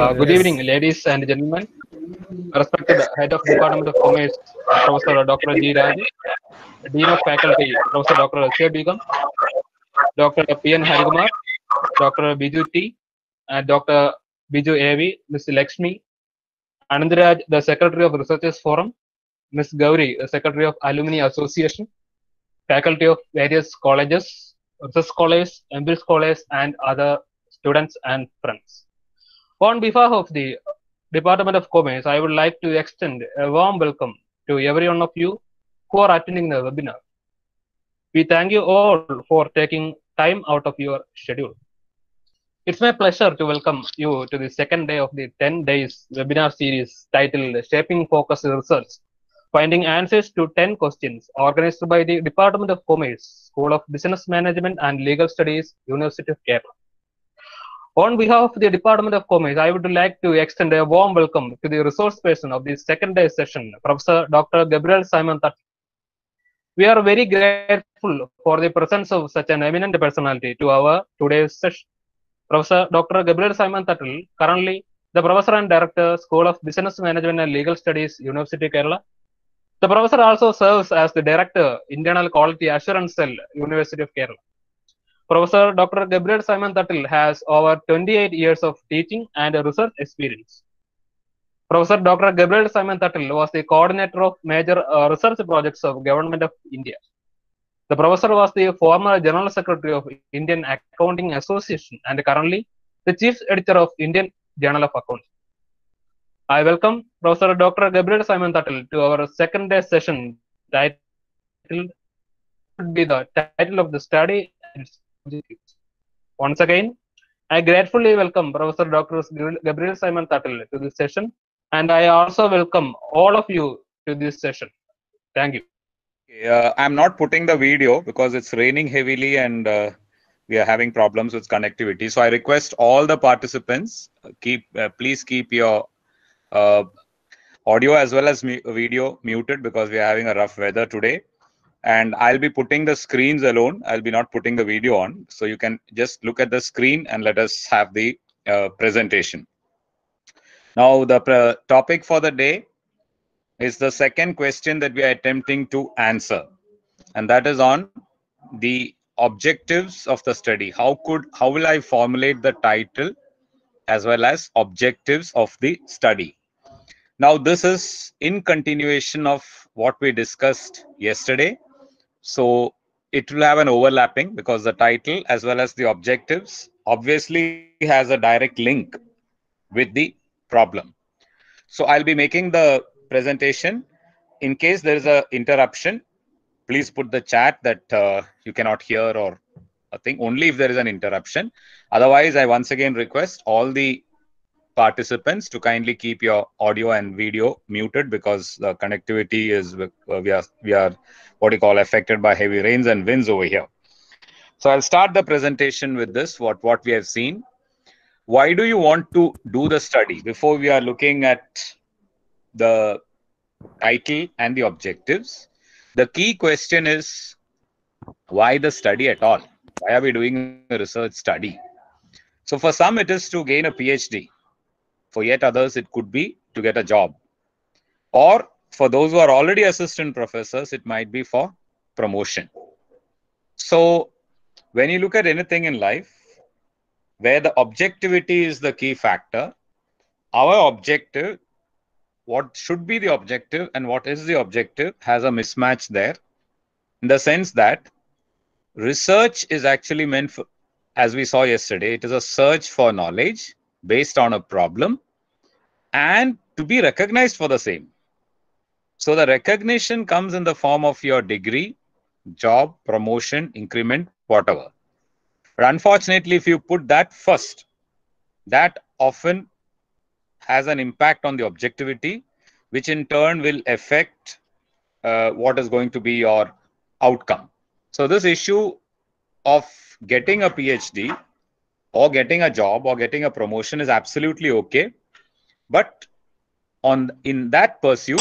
Good evening, Yes. ladies and gentlemen. Respected Head of Department of Commerce, Professor Dr. G. Raj, Dean of Faculty, Professor Dr. S. A. Begum, Dr. P. N. Harikumar, Dr. Biju T., and Dr. Biju A.V., Ms. Lakshmi, Anandaraj, the Secretary of Researchers Forum, Ms. Gauri, the Secretary of Alumni Association, faculty of various colleges, research scholars, MPhil scholars, and other students and friends. On behalf of the Department of Commerce, I would like to extend a warm welcome to every one of you who are attending the webinar. We thank you all for taking time out of your schedule. It's my pleasure to welcome you to the second day of the 10 days webinar series titled Shaping Focused Research, Finding Answers to 10 Questions, organized by the Department of Commerce, School of Business Management and Legal Studies, University of Kerala. On behalf of the Department of Commerce, I would like to extend a warm welcome to the resource person of the second day session, Professor Dr. Gabriel Simon Thatt. We are very grateful for the presence of such an eminent personality to our today's session. Professor Dr. Gabriel Simon Thattil, currently the Professor and Director, School of Business Management and Legal Studies, University of Kerala. The Professor also serves as the Director, Internal Quality Assurance Cell, University of Kerala. Professor Dr. Gabriel Simon Thattil has over 28 years of teaching and research experience. Professor Dr. Gabriel Simon Thattil was the coordinator of major research projects of Government of India. The professor was the former General Secretary of Indian Accounting Association and currently the Chief Editor of Indian Journal of Accounts. I welcome Professor Dr. Gabriel Simon Thattil to our second day session titled What should be the title of the study and its objectives. Once again, I gratefully welcome Professor Dr. Gabriel Simon Thattil to this session, and I also welcome all of you to this session. Thank you. I'm not putting the video because it's raining heavily and we are having problems with connectivity. So I request all the participants please keep your audio as well as video muted because we are having a rough weather today. And I'll be putting the screens alone. I'll be not putting the video on. So you can just look at the screen and let us have the presentation. Now the topic for the day is the second question that we are attempting to answer, and that is on the objectives of the study. How will I formulate the title as well as objectives of the study? Now this is in continuation of what we discussed yesterday, so it will have an overlapping because the title as well as the objectives obviously has a direct link with the problem. So I'll be making the presentation. In case there is a interruption, please put the chat that you cannot hear or a thing, only if there is an interruption. Otherwise, I once again request all the participants to kindly keep your audio and video muted because the connectivity is we are what you call affected by heavy rains and winds over here. So I'll start the presentation with this, what we have seen. Why do you want to do the study? Before we are looking at the title and the objectives, the key question is, why the study at all? Why are we doing a research study? So for some, it is to gain a PhD. For yet others, it could be to get a job. Or for those who are already assistant professors, it might be for promotion. So when you look at anything in life, where the objectivity is the key factor, our objective, what should be the objective and what is the objective, has a mismatch there, in the sense that research is actually meant for, as we saw yesterday, it is a search for knowledge based on a problem and to be recognized for the same. So the recognition comes in the form of your degree, job, promotion, increment, whatever. But unfortunately, if you put that first, that often has an impact on the objectivity, which in turn will affect what is going to be your outcome. So this issue of getting a PhD or getting a job or getting a promotion is absolutely okay. But in that pursuit,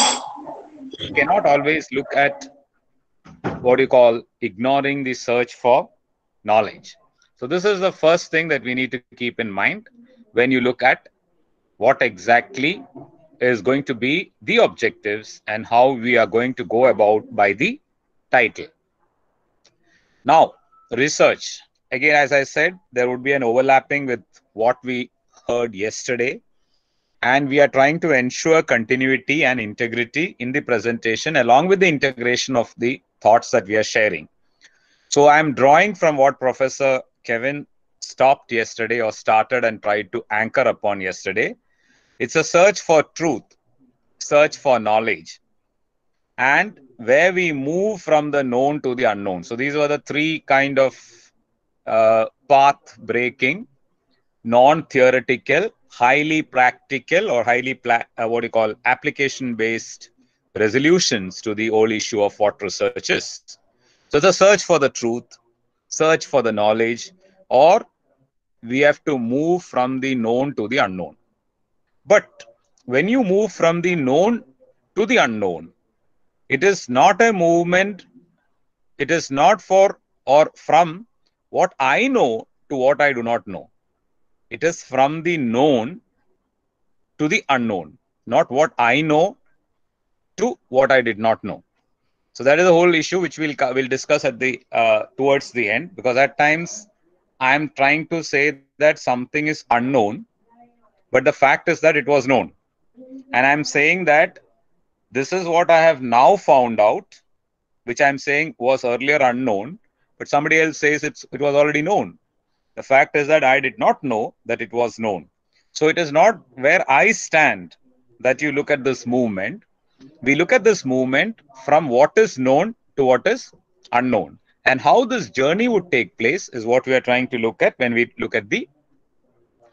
you cannot always look at what you call ignoring the search for knowledge. So this is the first thing that we need to keep in mind when you look at what exactly is going to be the objectives and how we are going to go about by the title. Now, research. Again, as I said, there would be an overlapping with what we heard yesterday, and we are trying to ensure continuity and integrity in the presentation along with the integration of the thoughts that we are sharing. So I'm drawing from what Professor Kevin stopped yesterday or started and tried to anchor upon yesterday. It's a search for truth, search for knowledge, and where we move from the known to the unknown. So these were the three kind of path breaking, non-theoretical, highly practical, or highly what you call application based resolutions to the whole issue of what research is. So the search for the truth, search for the knowledge, or we have to move from the known to the unknown. But when you move from the known to the unknown, it is not a movement, it is not for or from what I know to what I do not know. It is from the known to the unknown, not what I know to what I did not know. So that is the whole issue which we'll discuss at the towards the end, because at times I am trying to say that something is unknown, but the fact is that it was known, and I'm saying that this is what I have now found out, which I'm saying was earlier unknown, but somebody else says it was already known. The fact is that I did not know that it was known. So it is not where I stand that you look at this movement. We look at this movement from what is known to what is unknown. And how this journey would take place is what we are trying to look at when we look at the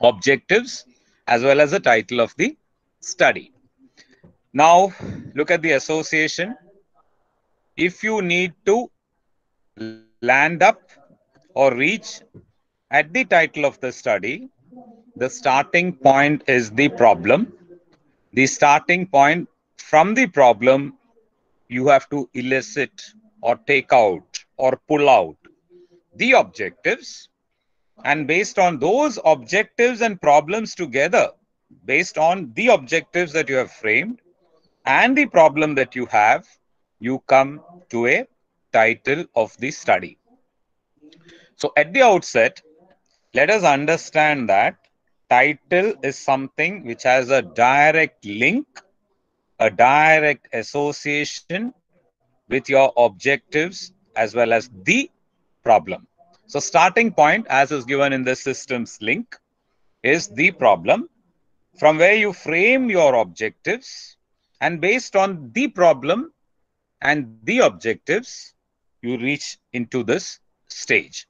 objectives as well as the title of the study. Now, look at the association. If you need to land up or reach at the title of the study, the starting point is the problem. The starting point, from the problem, you have to elicit or take out or pull out the objectives. And based on those objectives and problems together, based on the objectives that you have framed and the problem that you have, you come to a title of the study. So at the outset, let us understand that title is something which has a direct link, a direct association with your objectives as well as the problem. So starting point, as is given in the systems link, is the problem, from where you frame your objectives, and based on the problem and the objectives, you reach into this stage.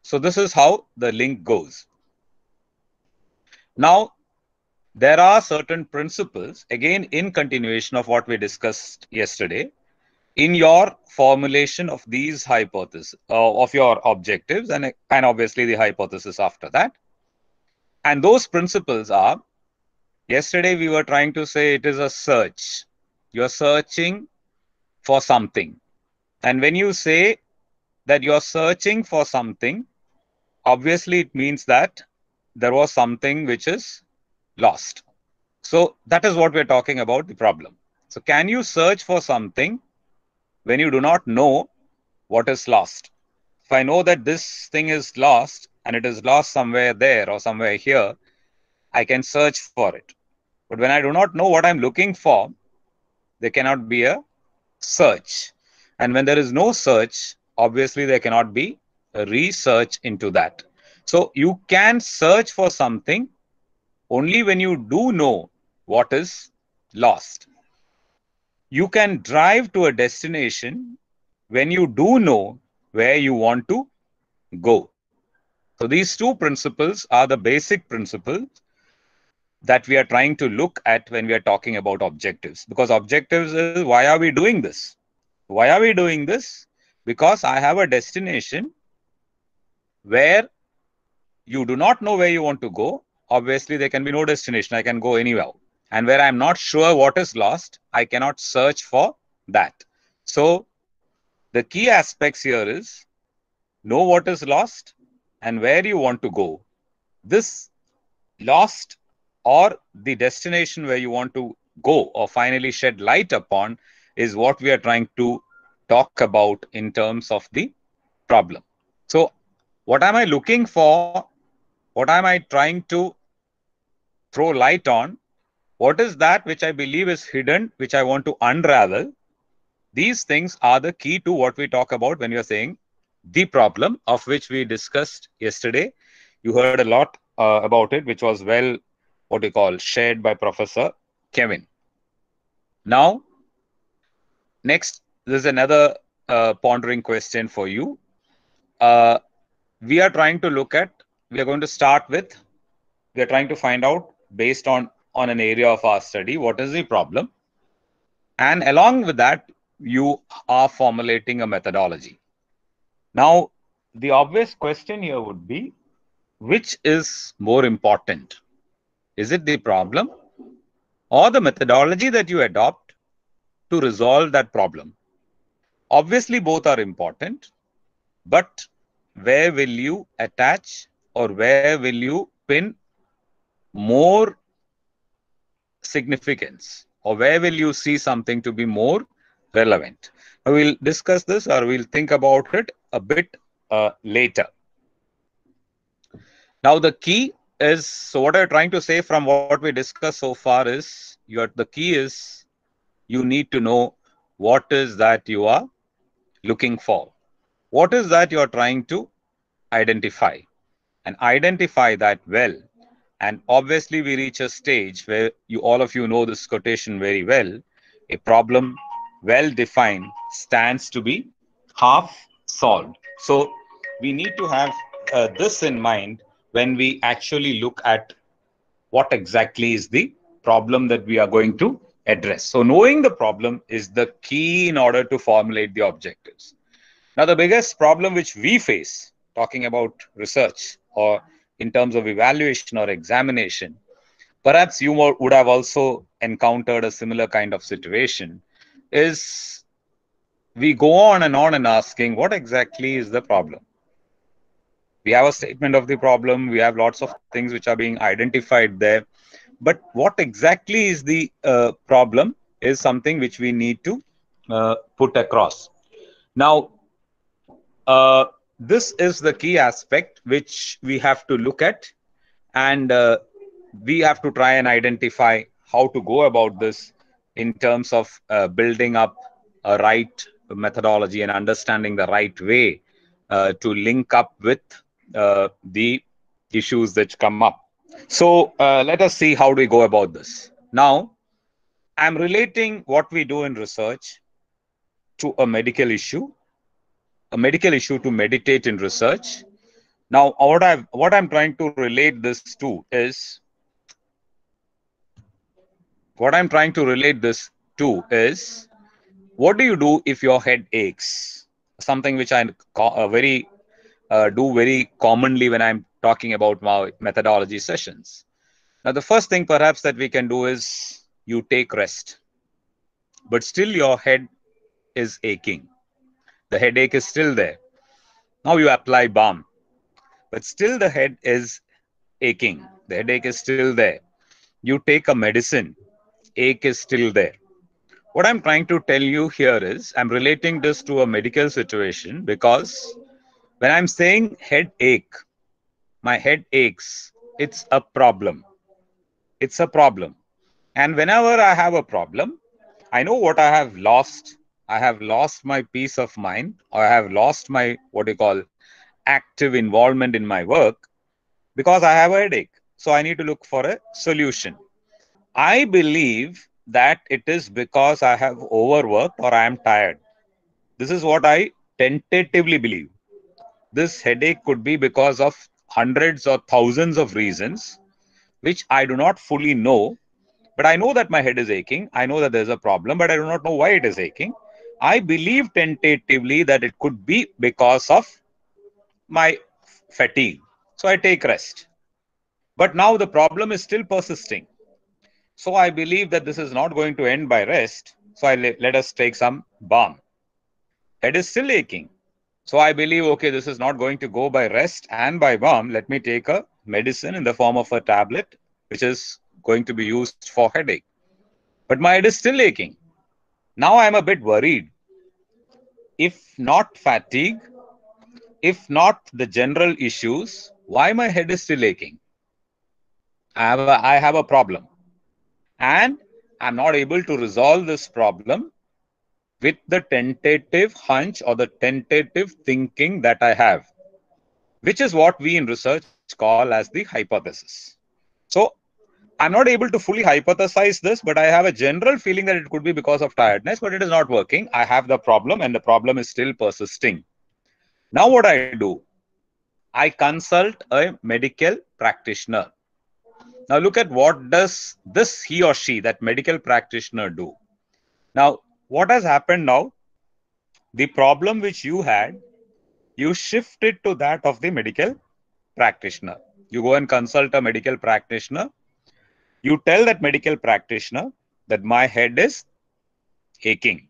So this is how the link goes. Now, there are certain principles, again, in continuation of what we discussed yesterday, in your formulation of these hypotheses, of your objectives, and obviously the hypothesis after that. And those principles are, yesterday we were trying to say it is a search. You're searching for something. And when you say that you're searching for something, obviously it means that there was something which is lost. So that is what we're talking about, the problem. So can you search for something when you do not know what is lost? If I know that this thing is lost and it is lost somewhere there or somewhere here, I can search for it. But when I do not know what I'm looking for, there cannot be a search. And when there is no search, obviously there cannot be a research into that. So you can search for something only when you do know what is lost. You can drive to a destination when you do know where you want to go. So these two principles are the basic principles that we are trying to look at when we are talking about objectives. Because objectives is, why are we doing this? Why are we doing this? Because I have a destination where you do not know where you want to go. Obviously, there can be no destination. I can go anywhere. And where I'm not sure what is lost, I cannot search for that. So the key aspects here is know what is lost and where you want to go. This lost or the destination where you want to go or finally shed light upon is what we are trying to talk about in terms of the problem. So what am I looking for? What am I trying to throw light on? What is that which I believe is hidden, which I want to unravel? These things are the key to what we talk about when you're saying the problem, of which we discussed yesterday. You heard a lot about it, which was well, what you call, shared by Professor Kevin. Now, next, there's another pondering question for you. We are trying to look at, we are going to start with, we are trying to find out based on an area of our study, what is the problem? And along with that, you are formulating a methodology. Now, the obvious question here would be, which is more important? Is it the problem or the methodology that you adopt to resolve that problem? Obviously, both are important, but where will you attach or where will you pin more significance, or where will you see something to be more relevant? We'll discuss this, or we'll think about it a bit later. Now, the key is, so what I'm trying to say from what we discussed so far is, the key is you need to know what is that you are looking for. What is that you are trying to identify? And identify that well. And obviously, we reach a stage where all of you know this quotation very well. A problem well defined stands to be half solved. So we need to have this in mind when we actually look at what exactly is the problem that we are going to address. So knowing the problem is the key in order to formulate the objectives. Now, the biggest problem which we face, talking about research or in terms of evaluation or examination, perhaps you would have also encountered a similar kind of situation, is we go on and asking, what exactly is the problem? We have a statement of the problem. We have lots of things which are being identified there. But what exactly is the problem is something which we need to put across. Now, this is the key aspect which we have to look at, and we have to try and identify how to go about this in terms of building up a right methodology and understanding the right way to link up with the issues that come up. So let us see how do we go about this. Now, I'm relating what we do in research to a medical issue to meditate in research. Now, what I'm trying to relate this to is, what do you do if your head aches? Something which I do very commonly when I'm talking about my methodology sessions. Now, the first thing perhaps that we can do is you take rest, but still your head is aching. The headache is still there. Now you apply balm, but still the head is aching. The headache is still there. You take a medicine, ache is still there. What I'm trying to tell you here is, I'm relating this to a medical situation, because when I'm saying headache, my head aches, it's a problem. It's a problem. And whenever I have a problem, I know what I have lost. I have lost my peace of mind, or I have lost my, what you call, active involvement in my work, because I have a headache. So I need to look for a solution. I believe that it is because I have overworked or I am tired. This is what I tentatively believe. This headache could be because of hundreds or thousands of reasons, which I do not fully know. But I know that my head is aching. I know that there's a problem, but I do not know why it is aching. I believe tentatively that it could be because of my fatigue. So I take rest. But now the problem is still persisting. So I believe that this is not going to end by rest. So let us take some balm. Head is still aching. So I believe, okay, this is not going to go by rest and by balm. Let me take a medicine in the form of a tablet, which is going to be used for headache. But my head is still aching. Now I'm a bit worried. If not fatigue, if not the general issues, why my head is still aching? I have a problem. And I'm not able to resolve this problem with the tentative hunch or the tentative thinking that I have, which is what we in research call as the hypothesis. So I'm not able to fully hypothesize this, but I have a general feeling that it could be because of tiredness, but it is not working. I have the problem and the problem is still persisting. Now what I do, I consult a medical practitioner. Now look at what does this he or she, that medical practitioner, do. Now, what has happened now? The problem which you had, you shift it to that of the medical practitioner. You go and consult a medical practitioner. You tell that medical practitioner that my head is aching.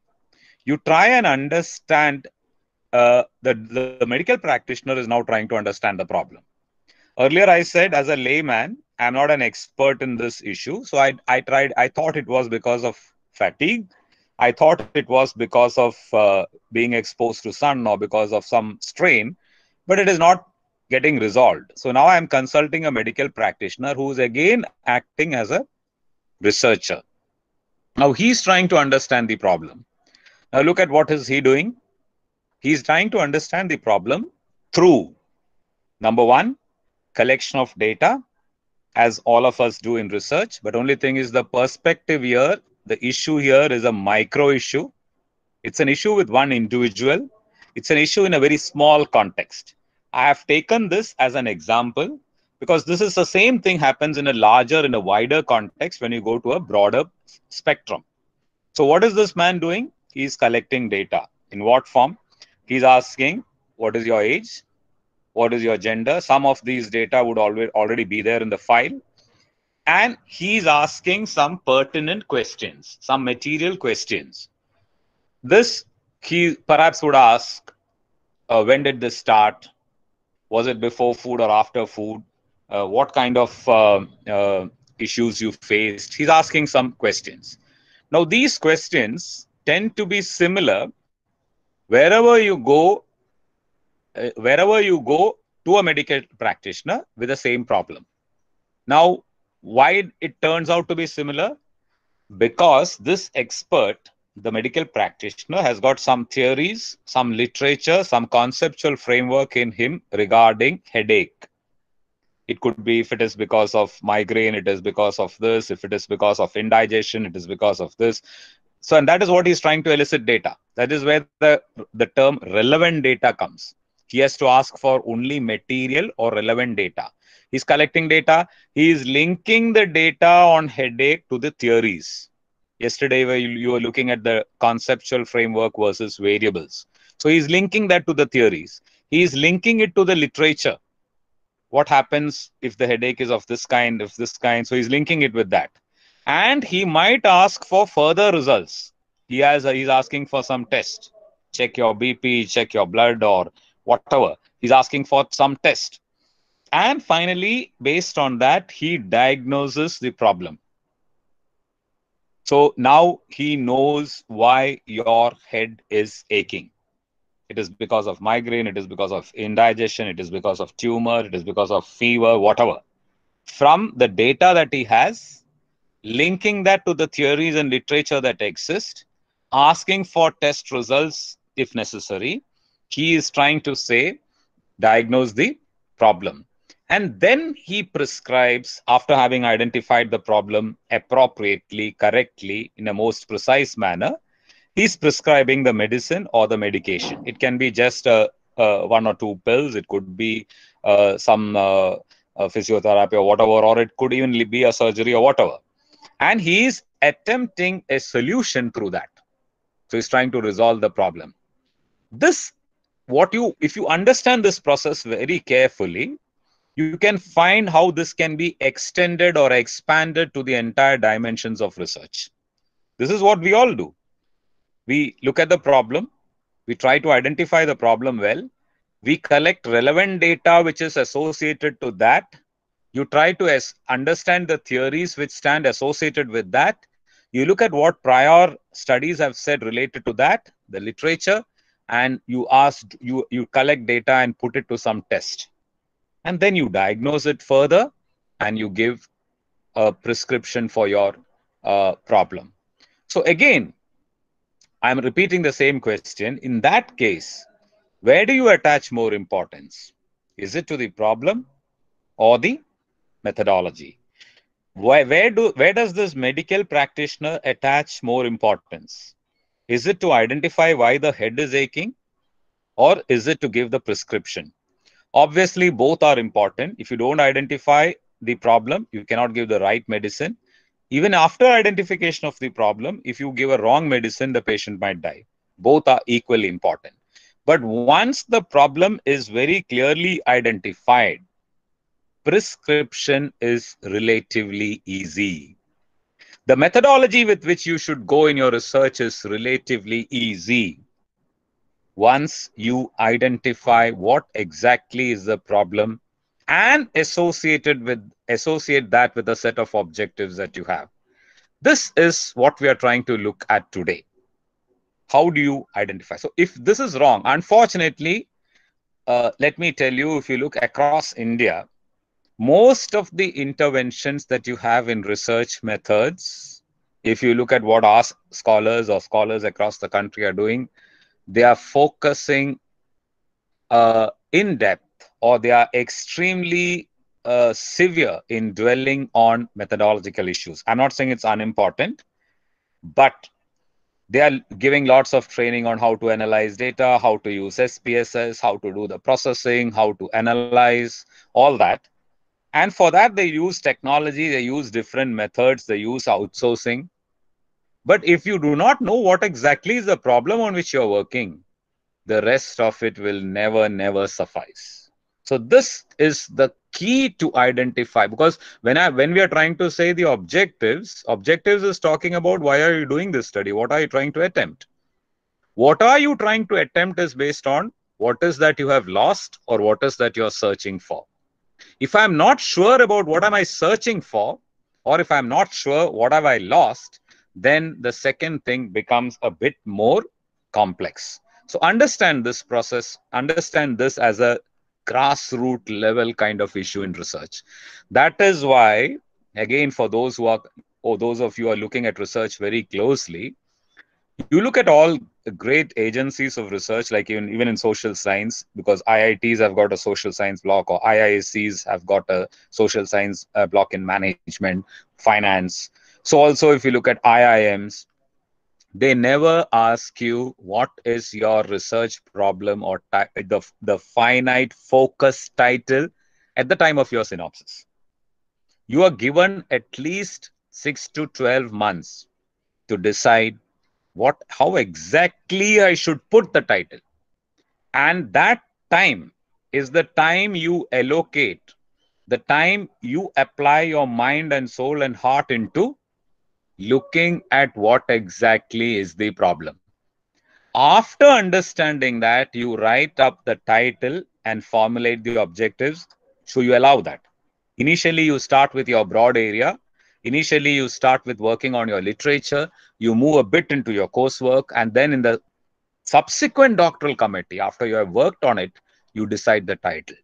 You try and understand, the medical practitioner is now trying to understand the problem. Earlier, I said as a layman, I'm not an expert in this issue. So I thought it was because of fatigue. I thought it was because of being exposed to sun or because of some strain, but it is not getting resolved. So now I'm consulting a medical practitioner who is again acting as a researcher. Now he's trying to understand the problem. Now look at what is he doing. He's trying to understand the problem through, number one, collection of data, as all of us do in research. But only thing is the perspective here, the issue here is a micro issue. It's an issue with one individual. It's an issue in a very small context. I have taken this as an example because this is the same thing happens in a larger, in a wider context when you go to a broader spectrum. So what is this man doing? He's collecting data. In what form? He's asking, what is your age? What is your gender? Some of these data would already be there in the file. And he's asking some pertinent questions, some material questions. This, he perhaps would ask, when did this start? Was it before food or after food? What kind of issues you faced? He's asking some questions. Now, these questions tend to be similar wherever you go to a medical practitioner with the same problem. Now, why it turns out to be similar? Because this expert, the medical practitioner, has got some theories, some literature, some conceptual framework in him regarding headache. It could be if it is because of migraine, it is because of this. If it is because of indigestion, it is because of this. So, and that is what he's trying to elicit data. That is where the term relevant data comes. He has to ask for only material or relevant data. He's collecting data. He is linking the data on headache to the theories. Yesterday, where you were looking at the conceptual framework versus variables. So he's linking that to the theories. He is linking it to the literature. What happens if the headache is of this kind, if this kind? So he's linking it with that. And he might ask for further results. He's asking for some test. Check your BP, check your blood or whatever. He's asking for some test. And finally, based on that, he diagnoses the problem. So now he knows why your head is aching. It is because of migraine, it is because of indigestion, it is because of tumor, it is because of fever, whatever. From the data that he has, linking that to the theories and literature that exist, asking for test results if necessary, he is trying to say, diagnose the problem. And then he prescribes, after having identified the problem appropriately, correctly, in a most precise manner, he's prescribing the medicine or the medication. It can be just one or two pills. It could be some physiotherapy or whatever, or it could even be a surgery or whatever. And he's attempting a solution through that. So he's trying to resolve the problem. If you understand this process very carefully, you can find how this can be extended or expanded to the entire dimensions of research. This is what we all do. We look at the problem, we try to identify the problem well, we collect relevant data which is associated to that, You try to understand the theories which stand associated with that. You look at what prior studies have said related to that, the literature, and you collect data and put it to some test. And then you diagnose it further and you give a prescription for your problem. So again, I'm repeating the same question. In that case, where do you attach more importance? Is it to the problem or the methodology? Where does this medical practitioner attach more importance? Is it to identify why the head is aching, or is it to give the prescription? Obviously, both are important. If you don't identify the problem, you cannot give the right medicine. Even after identification of the problem, if you give a wrong medicine, the patient might die. Both are equally important. But once the problem is very clearly identified, prescription is relatively easy. The methodology with which you should go in your research is relatively easy. Once you identify what exactly is the problem and associate that with a set of objectives that you have. This is what we are trying to look at today. How do you identify? So if this is wrong, unfortunately, let me tell you, if you look across India, most of the interventions that you have in research methods, if you look at what our scholars or scholars across the country are doing, they are focusing in depth, or they are extremely severe in dwelling on methodological issues. I'm not saying it's unimportant, but they are giving lots of training on how to analyze data, how to use SPSS, how to do the processing, how to analyze, all that. And for that, they use technology, they use different methods, they use outsourcing. But if you do not know what exactly is the problem on which you're working, the rest of it will never suffice. So this is the key to identify, because when we are trying to say the objectives is talking about why are you doing this study, what are you trying to attempt. What are you trying to attempt is based on what is that you have lost or what is that you're searching for. If I'm not sure about what am I searching for, or if I'm not sure what have I lost, then the second thing becomes a bit more complex. So understand this process, understand this as a grassroots level kind of issue in research. That is why, again, for those who are, or those of you who are looking at research very closely, you look at all great agencies of research, like even in social science, because IITs have got a social science block, or IIScs have got a social science block in management, finance. So also, if you look at IIMs, they never ask you what is your research problem or the finite focus title at the time of your synopsis. You are given at least 6 to 12 months to decide how exactly I should put the title. And that time is the time you allocate, the time you apply your mind and soul and heart into looking at what exactly is the problem. After understanding that, you write up the title and formulate the objectives. So you allow that. Initially, you start with your broad area. Initially, you start with working on your literature. You move a bit into your coursework. And then in the subsequent doctoral committee, after you have worked on it, you decide the title.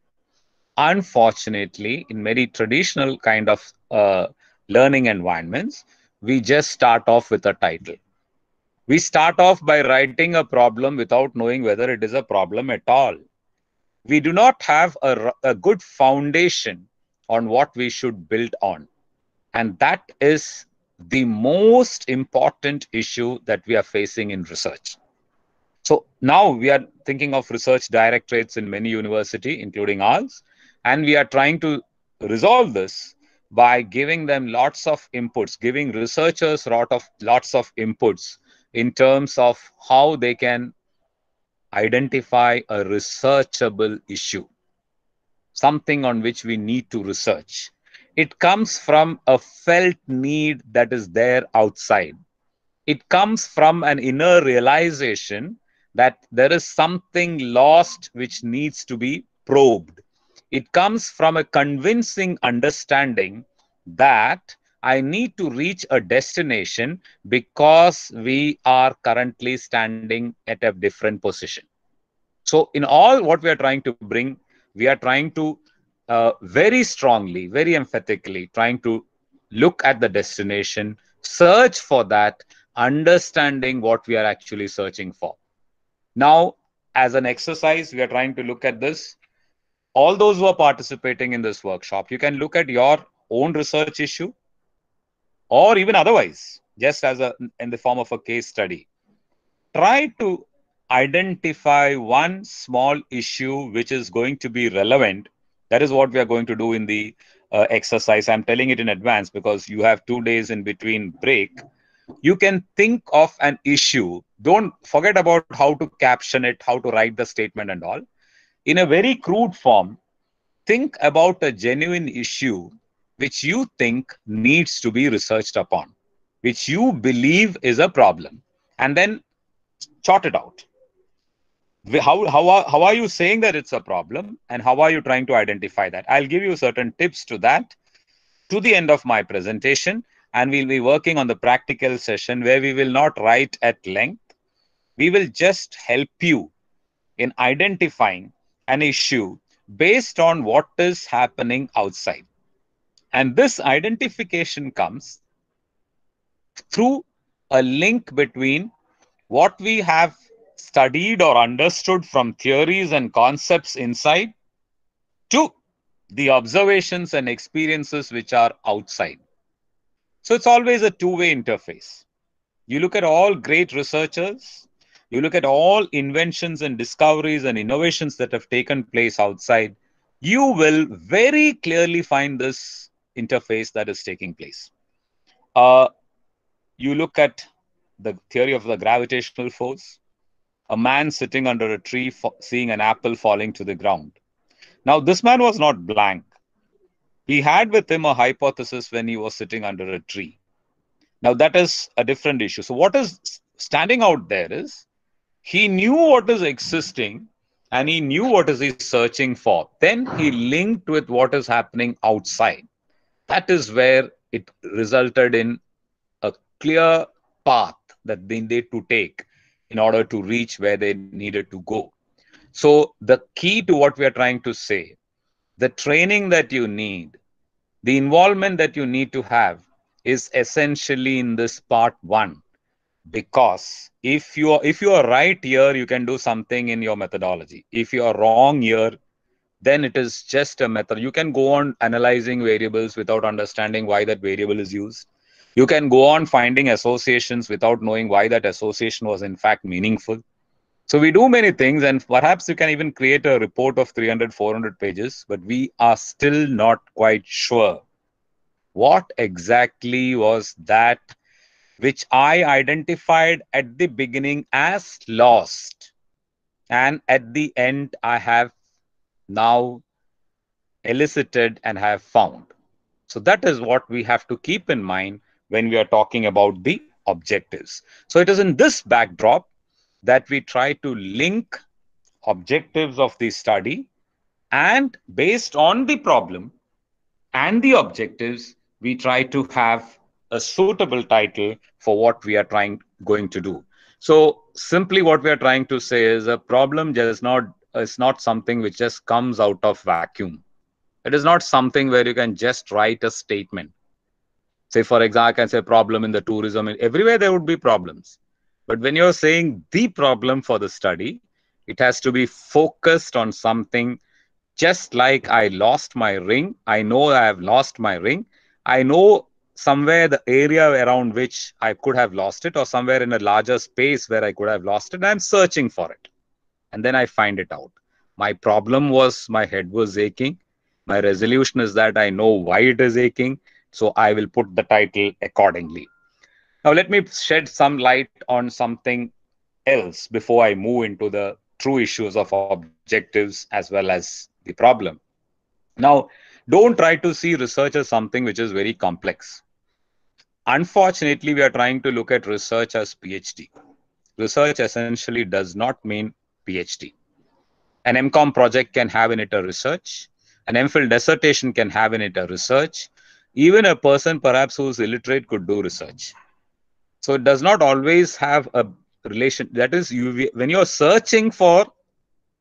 Unfortunately, in many traditional kind of learning environments, we just start off with a title. We start off by writing a problem without knowing whether it is a problem at all. We do not have a good foundation on what we should build on. And that is the most important issue that we are facing in research. So now we are thinking of research directorates in many universities, including ours, and we are trying to resolve this by giving them lots of inputs, giving researchers lots of inputs in terms of how they can identify a researchable issue, something on which we need to research. It comes from a felt need that is there outside. It comes from an inner realization that there is something lost which needs to be probed. It comes from a convincing understanding that I need to reach a destination because we are currently standing at a different position. So in all what we are trying to bring, we are trying to very strongly, very emphatically trying to look at the destination, search for that, understanding what we are actually searching for. Now, as an exercise, we are trying to look at this. All those who are participating in this workshop, you can look at your own research issue or even otherwise, just as a in the form of a case study. Try to identify one small issue which is going to be relevant. That is what we are going to do in the exercise. I'm telling it in advance because you have 2 days in between break. You can think of an issue. Don't forget about how to caption it, how to write the statement and all. In a very crude form, think about a genuine issue which you think needs to be researched upon, which you believe is a problem, and then chart it out. How are you saying that it's a problem, and how are you trying to identify that? I'll give you certain tips to that to the end of my presentation, and we'll be working on the practical session where we will not write at length. We will just help you in identifying an issue based on what is happening outside. And this identification comes through a link between what we have studied or understood from theories and concepts inside to the observations and experiences which are outside. So it's always a two-way interface. You look at all great researchers, you look at all inventions and discoveries and innovations that have taken place outside, you will very clearly find this interface that is taking place. You look at the theory of the gravitational force, a man sitting under a tree seeing an apple falling to the ground. Now, this man was not blank. He had with him a hypothesis when he was sitting under a tree. Now, that is a different issue. So what is standing out there is he knew what is existing and he knew what is he searching for. Then he linked with what is happening outside. That is where it resulted in a clear path that they need to take in order to reach where they needed to go. So the key to what we are trying to say, the training that you need, the involvement that you need to have is essentially in this part one. Because if you are right here, you can do something in your methodology. If you are wrong here, then it is just a method. You can go on analyzing variables without understanding why that variable is used. You can go on finding associations without knowing why that association was in fact meaningful. So we do many things, and perhaps you can even create a report of 300, 400 pages, but we are still not quite sure what exactly was that which I identified at the beginning as lost. And at the end, I have now elicited and have found. So that is what we have to keep in mind when we are talking about the objectives. So it is in this backdrop that we try to link objectives of the study, and based on the problem and the objectives, we try to have a suitable title for what we are going to do. So simply what we are trying to say is a problem is not something which just comes out of vacuum. It is not something where you can just write a statement. Say, for example, I can say problem in the tourism. Everywhere there would be problems. But when you're saying the problem for the study, it has to be focused on something. Just like I lost my ring, I know I have lost my ring. I know somewhere the area around which I could have lost it, or somewhere in a larger space where I could have lost it. I'm searching for it. And then I find it out. My problem was my head was aching. My resolution is that I know why it is aching. So I will put the title accordingly. Now, let me shed some light on something else before I move into the true issues of objectives as well as the problem. Now, don't try to see research as something which is very complex. Unfortunately, we are trying to look at research as PhD. Research essentially does not mean PhD. An MCOM project can have in it a research. An MPhil dissertation can have in it a research. Even a person perhaps who's illiterate could do research. So it does not always have a relation. That is, when you're searching for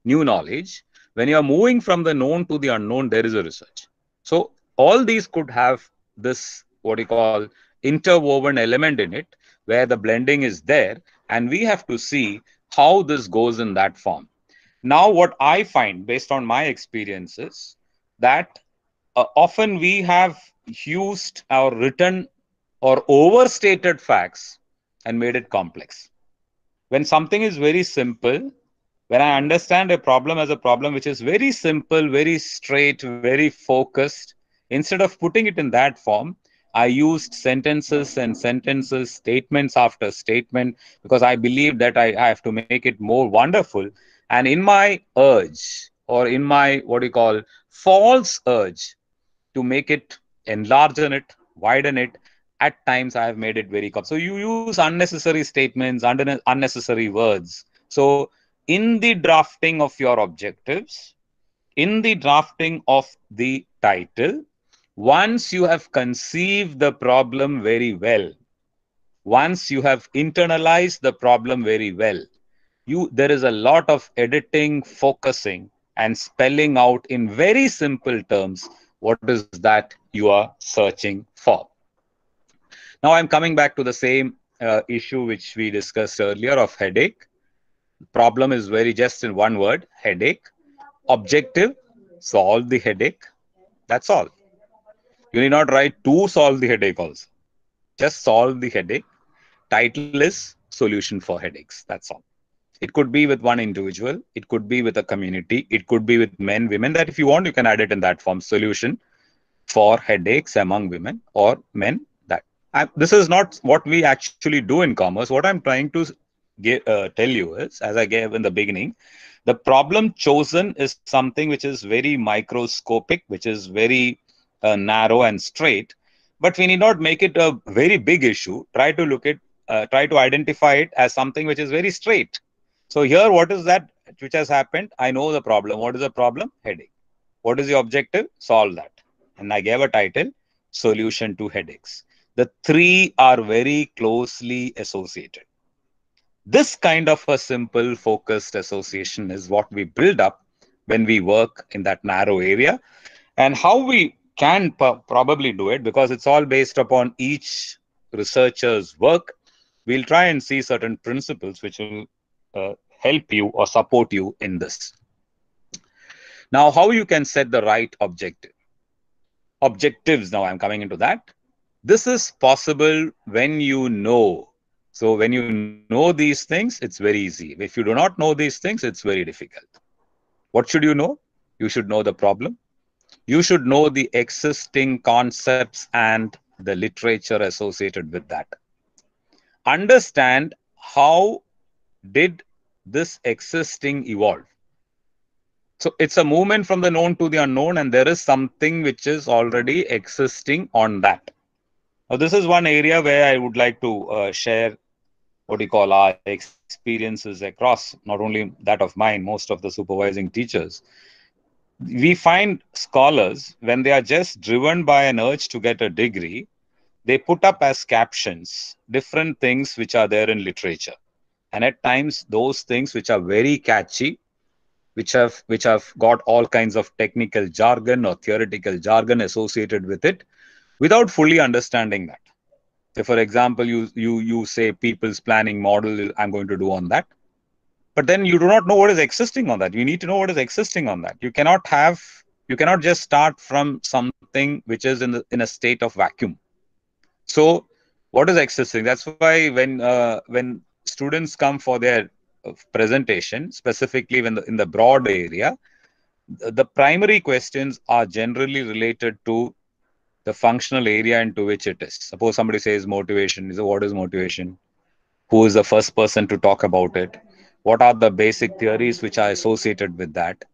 new knowledge, when you're moving from the known to the unknown, there is a research. So all these could have this, what you call, interwoven element in it, where the blending is there, and we have to see how this goes in that form. Now, what I find based on my experiences, that often we have used or written or overstated facts and made it complex. When something is very simple, when I understand a problem as a problem which is very simple, very straight, very focused, instead of putting it in that form, I used sentences and sentences, statements after statement, because I believe that I have to make it more wonderful. And in my urge, or in my, what you call, false urge to make it, enlarge it, widen it, at times I have made it very complex. So you use unnecessary statements, unnecessary words. So in the drafting of your objectives, in the drafting of the title, once you have conceived the problem very well, once you have internalized the problem very well, there is a lot of editing, focusing, and spelling out in very simple terms what is that you are searching for. Now I'm coming back to the same issue which we discussed earlier of headache. Problem is very just in one word: headache. Objective: solve the headache. That's all. You need not write to solve the headache also. Just solve the headache. Title is solution for headaches. That's all. It could be with one individual. It could be with a community. It could be with men, women. That if you want, you can add it in that form. Solution for headaches among women or men. This is not what we actually do in commerce. What I'm trying to tell you is, as I gave in the beginning, the problem chosen is something which is very microscopic, which is very narrow and straight. But we need not make it a very big issue. Try to identify it as something which is very straight. So here, what is that which has happened? I know the problem. What is the problem? Headache. What is the objective? Solve that. And I gave a title: Solution to Headaches. The three are very closely associated. This kind of a simple, focused association is what we build up when we work in that narrow area. And how we can probably do it, because it's all based upon each researcher's work, we'll try and see certain principles which will help you or support you in this. Now, how you can set the right objectives. Now I'm coming into that. This is possible when you know. So when you know these things, it's very easy. If you do not know these things, it's very difficult. What should you know? You should know the problem. You should know the existing concepts and the literature associated with that. Understand how did this existing evolve. So it's a movement from the known to the unknown, and there is something which is already existing on that. Now, this is one area where I would like to share what we call our experiences across, not only that of mine, most of the supervising teachers. We find scholars, when they are just driven by an urge to get a degree, they put up as captions different things which are there in literature. And at times, those things which are very catchy, which have got all kinds of technical jargon or theoretical jargon associated with it, without fully understanding that. So for example, you say people's planning model, I'm going to do on that. But then you do not know what is existing on that. You need to know what is existing on that. You cannot just start from something which is in a state of vacuum. So what is existing? That's why when students come for their presentation, specifically in the broad area, the primary questions are generally related to the functional area into which it is. Suppose somebody says motivation. What is motivation? Who is the first person to talk about it? What are the basic theories which are associated with that?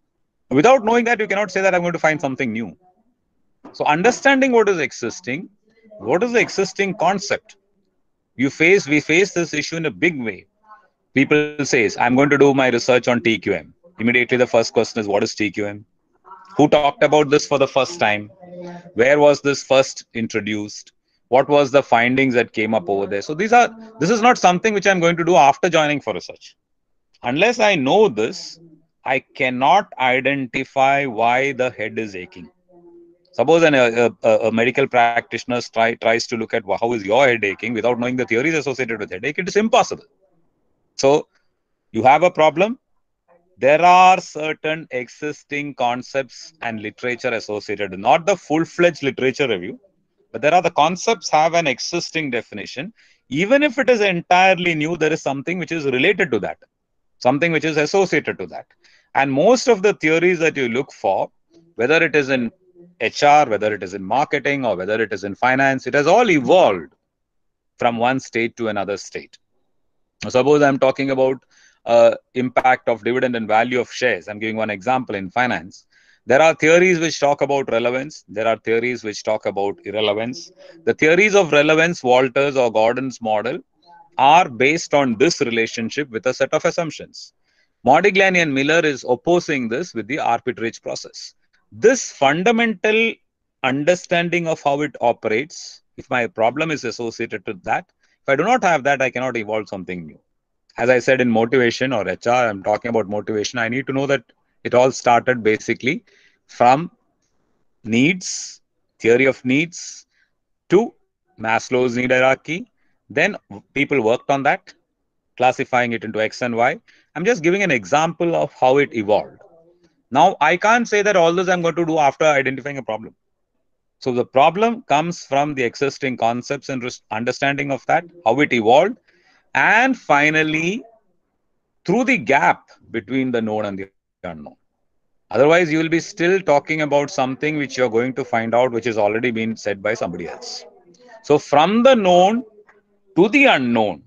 Without knowing that, you cannot say that I'm going to find something new. So understanding what is the existing concept? We face this issue in a big way. People says, I'm going to do my research on TQM. Immediately the first question is, what is TQM? Who talked about this for the first time? Where was this first introduced? What was the findings that came up over there? So this is not something which I'm going to do after joining for research. Unless I know this, I cannot identify why the head is aching. Suppose a medical practitioner tries to look at how is your head aching without knowing the theories associated with headache. It is impossible. So you have a problem. There are certain existing concepts and literature associated, not the full-fledged literature review, but there are the concepts have an existing definition. Even if it is entirely new, there is something which is related to that, something which is associated to that. And most of the theories that you look for, whether it is in HR, whether it is in marketing, or whether it is in finance, it has all evolved from one state to another state. Suppose I'm talking about impact of dividend and value of shares. I'm giving one example in finance. There are theories which talk about relevance. There are theories which talk about irrelevance. The theories of relevance, Walters or Gordon's model, are based on this relationship with a set of assumptions. Modigliani and Miller is opposing this with the arbitrage process. This fundamental understanding of how it operates, if my problem is associated with that, if I do not have that, I cannot evolve something new. As I said in motivation or HR, I'm talking about motivation. I need to know that it all started basically from needs, theory of needs, to Maslow's need hierarchy. Then people worked on that, classifying it into X and Y. I'm just giving an example of how it evolved. Now, I can't say that all this I'm going to do after identifying a problem. So the problem comes from the existing concepts and understanding of that, how it evolved, and finally, through the gap between the known and the unknown. Otherwise, you will be still talking about something which you're going to find out, which has already been said by somebody else. So from the known to the unknown,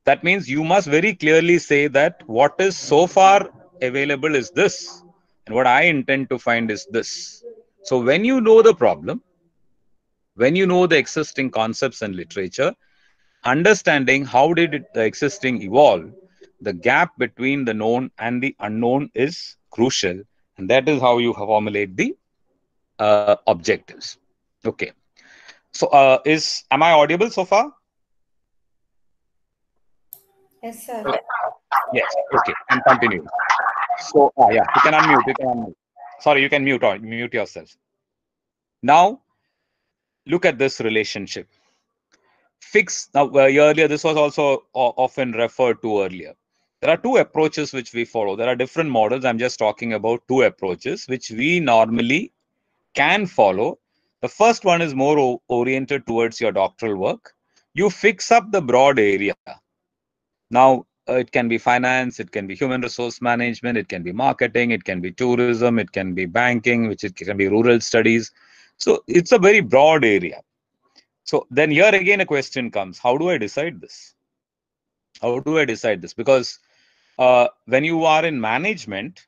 that means you must very clearly say that what is so far available is this, and what I intend to find is this. So when you know the problem, when you know the existing concepts and literature, understanding how did the existing evolve, the gap between the known and the unknown is crucial, and that is how you formulate the objectives. Okay. So am I audible so far? Yes, sir. Yes. Okay. And continue. So yeah, you can unmute. You can unmute. Sorry, you can mute yourself. Now look at this relationship. Fix now. Earlier, this was also often referred to earlier. There are two approaches which we follow. There are different models. I'm just talking about two approaches which we normally can follow. The first one is more oriented towards your doctoral work. You fix up the broad area. Now, it can be finance, it can be human resource management, it can be marketing, it can be tourism, it can be banking, which it can be rural studies. So it's a very broad area. So then here again a question comes, how do I decide this? How do I decide this? Because when you are in management,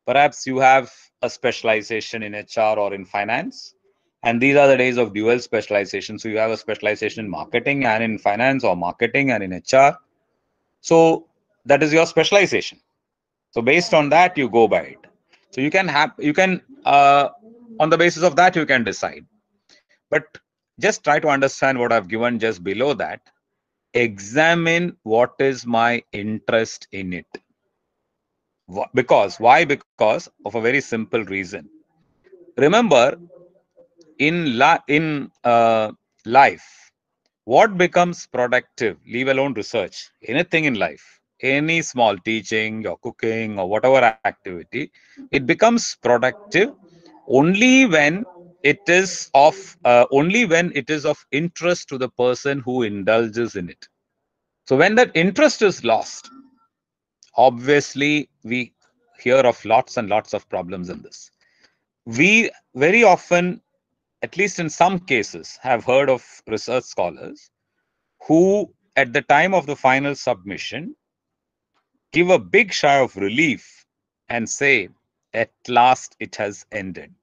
perhaps you have a specialization in HR or in finance. And these are the days of dual specialization. So you have a specialization in marketing and in finance, or marketing and in HR. So that is your specialization. So based on that, you go by it. So you can on the basis of that, you can decide. But just try to understand what I've given just below that. Examine what is my interest in it. Why? Because of a very simple reason. Remember, in life, what becomes productive, leave alone research, anything in life, any small teaching or cooking or whatever activity, it becomes productive only when it is of interest to the person who indulges in it. So when that interest is lost, obviously we hear of lots and lots of problems in this. We very often, at least in some cases, have heard of research scholars who, at the time of the final submission, give a big sigh of relief and say, at last it has ended,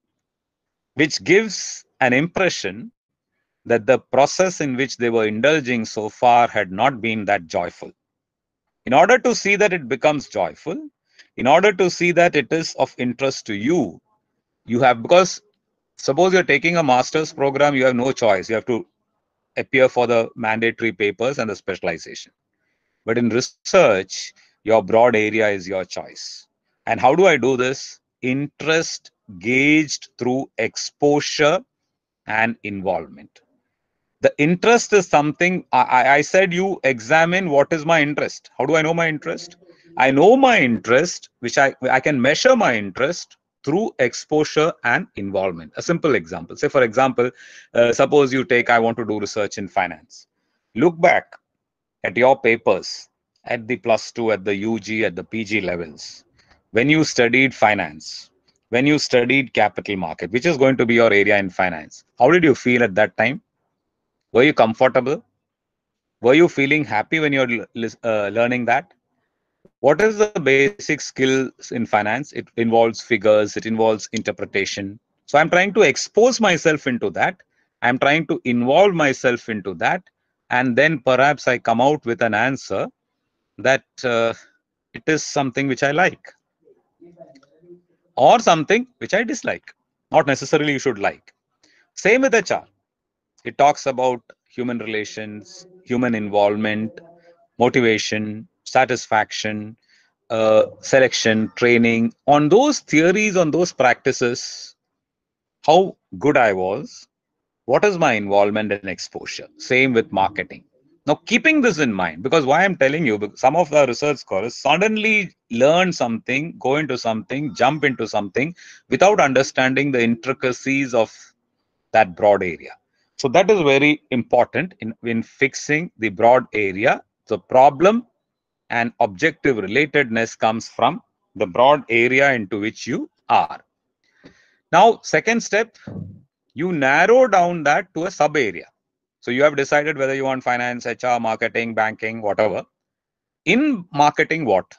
which gives an impression that the process in which they were indulging so far had not been that joyful. In order to see that it becomes joyful, in order to see that it is of interest to you, You have, because suppose you're taking a master's program, you have no choice. You have to appear for the mandatory papers and the specialization. But in research, your broad area is your choice. And how do I do this? Interest gauged through exposure and involvement. The interest is something I said you examine what is my interest. How do I know my interest? I know my interest, which I can measure my interest through exposure and involvement. A simple example. Say, for example, suppose you take, I want to do research in finance. Look back at your papers at the plus two, at the UG, at the PG levels. When you studied finance, when you studied capital market, which is going to be your area in finance, how did you feel at that time? Were you comfortable? Were you feeling happy when you're learning that? What is the basic skills in finance? It involves figures, it involves interpretation. So I'm trying to expose myself into that. I'm trying to involve myself into that. And then perhaps I come out with an answer that it is something which I like or something which I dislike. Not necessarily you should like. Same with HR. It talks about human relations, human involvement, motivation, satisfaction, selection, training. On those theories, on those practices, how good I was, what is my involvement and exposure? Same with marketing. Now, keeping this in mind, because why I'm telling you, because some of the research scholars suddenly learn something, go into something, jump into something without understanding the intricacies of that broad area. So that is very important in fixing the broad area. The problem and objective relatedness comes from the broad area into which you are. Now, second step, you narrow down that to a sub area. So you have decided whether you want finance, HR, marketing, banking, whatever. In marketing, what?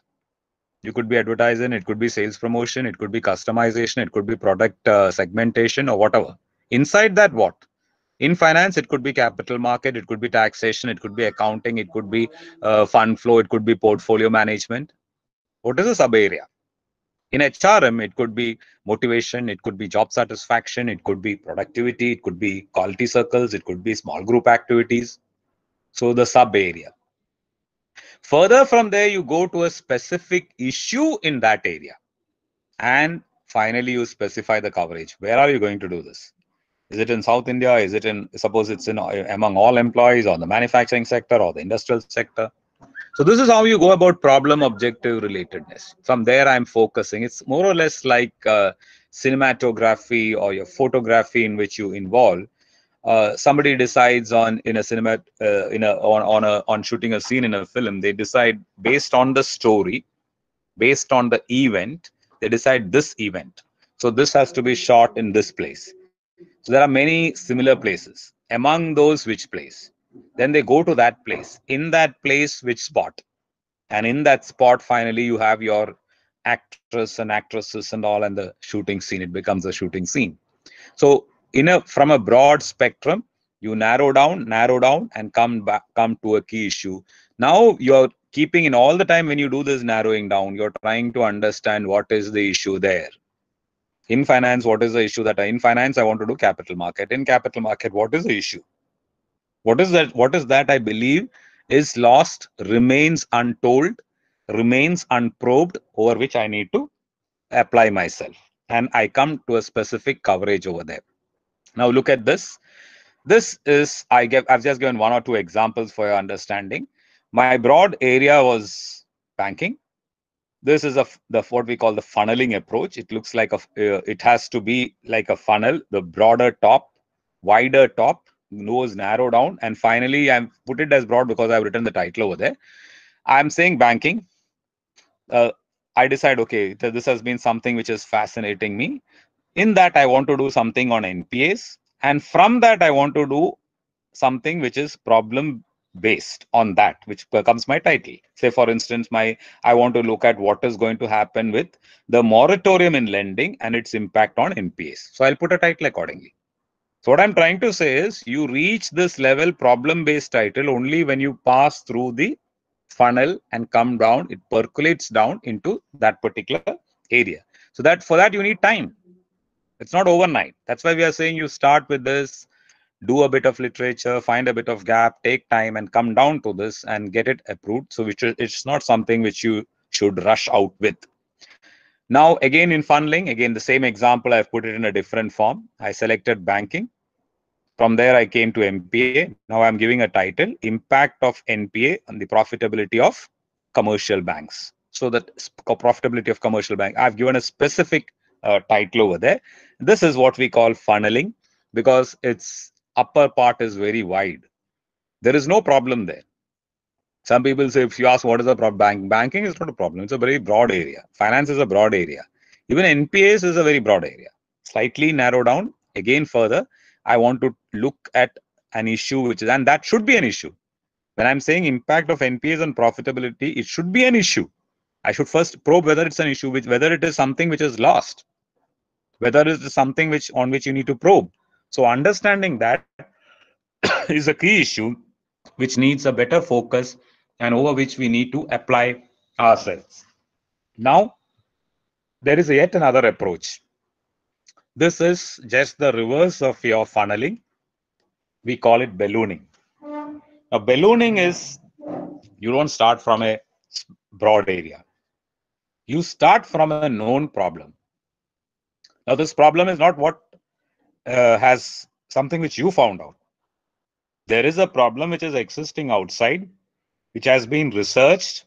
You could be advertising, it could be sales promotion, it could be customization, it could be product segmentation or whatever. Inside that, what? In finance, it could be capital market, it could be taxation, it could be accounting, it could be fund flow, it could be portfolio management. What is a sub area? In HRM, it could be motivation, it could be job satisfaction, it could be productivity, it could be quality circles, it could be small group activities. So the sub area. Further from there, you go to a specific issue in that area. And finally, you specify the coverage. Where are you going to do this? Is it in South India? Is it in, suppose it's in among all employees or the manufacturing sector or the industrial sector? So this is how you go about problem objective relatedness. From there, I'm focusing. It's more or less like cinematography or your photography in which you involve. Somebody decides on in a cinema on shooting a scene in a film. They decide based on the story, based on the event. They decide this event. So this has to be shot in this place. So there are many similar places. Among those, which place? Then they go to that place. In that place, which spot? And in that spot, finally, you have your actress and actresses and all, and the shooting scene. It becomes a shooting scene. So from a broad spectrum, you narrow down, and come to a key issue. Now you're keeping in all the time when you do this narrowing down, you're trying to understand what is the issue there. In finance, what is the issue that in finance I want to do capital market. In capital market, what is the issue? What is that? What is that I believe is lost, remains untold, remains unprobed, over which I need to apply myself. And I come to a specific coverage over there. Now look at this. This is, I've just given one or two examples for your understanding. My broad area was banking. This is the what we call the funneling approach. It looks like it has to be like a funnel, the broader top, wider top, nose narrow down, and finally I'm put it as broad because I've written the title over there. I'm saying banking. I decide, okay, this has been something which is fascinating me. In that, I want to do something on NPAs, and from that, I want to do something which is problem based on that, which becomes my title. Say, for instance, I want to look at what is going to happen with the moratorium in lending and its impact on NPAs. So I'll put a title accordingly. So what I'm trying to say is you reach this level problem based title only when you pass through the funnel and come down, it percolates down into that particular area. So that for that you need time. It's not overnight. That's why we are saying you start with this, do a bit of literature, find a bit of gap, take time and come down to this and get it approved. So it's not something which you should rush out with. Now, again, in funneling, again, the same example, I've put it in a different form. I selected banking. From there, I came to NPA. Now I'm giving a title, Impact of NPA on the Profitability of Commercial Banks. So that profitability of commercial bank, I've given a specific title over there. This is what we call funneling because its upper part is very wide. There is no problem there. Some people say, if you ask what is the problem, banking is not a problem. It's a very broad area. Finance is a broad area. Even NPAs is a very broad area. Slightly narrow down. Again, further, I want to look at an issue which is, and that should be an issue. When I'm saying impact of NPAs on profitability, it should be an issue. I should first probe whether it's an issue, whether it is something which is lost, whether it is something on which you need to probe. So understanding that is a key issue which needs a better focus and over which we need to apply ourselves. Now, there is yet another approach. This is just the reverse of your funneling. We call it ballooning. Now, ballooning is you don't start from a broad area. You start from a known problem. Now, this problem is not what has something which you found out. There is a problem which is existing outside, which has been researched,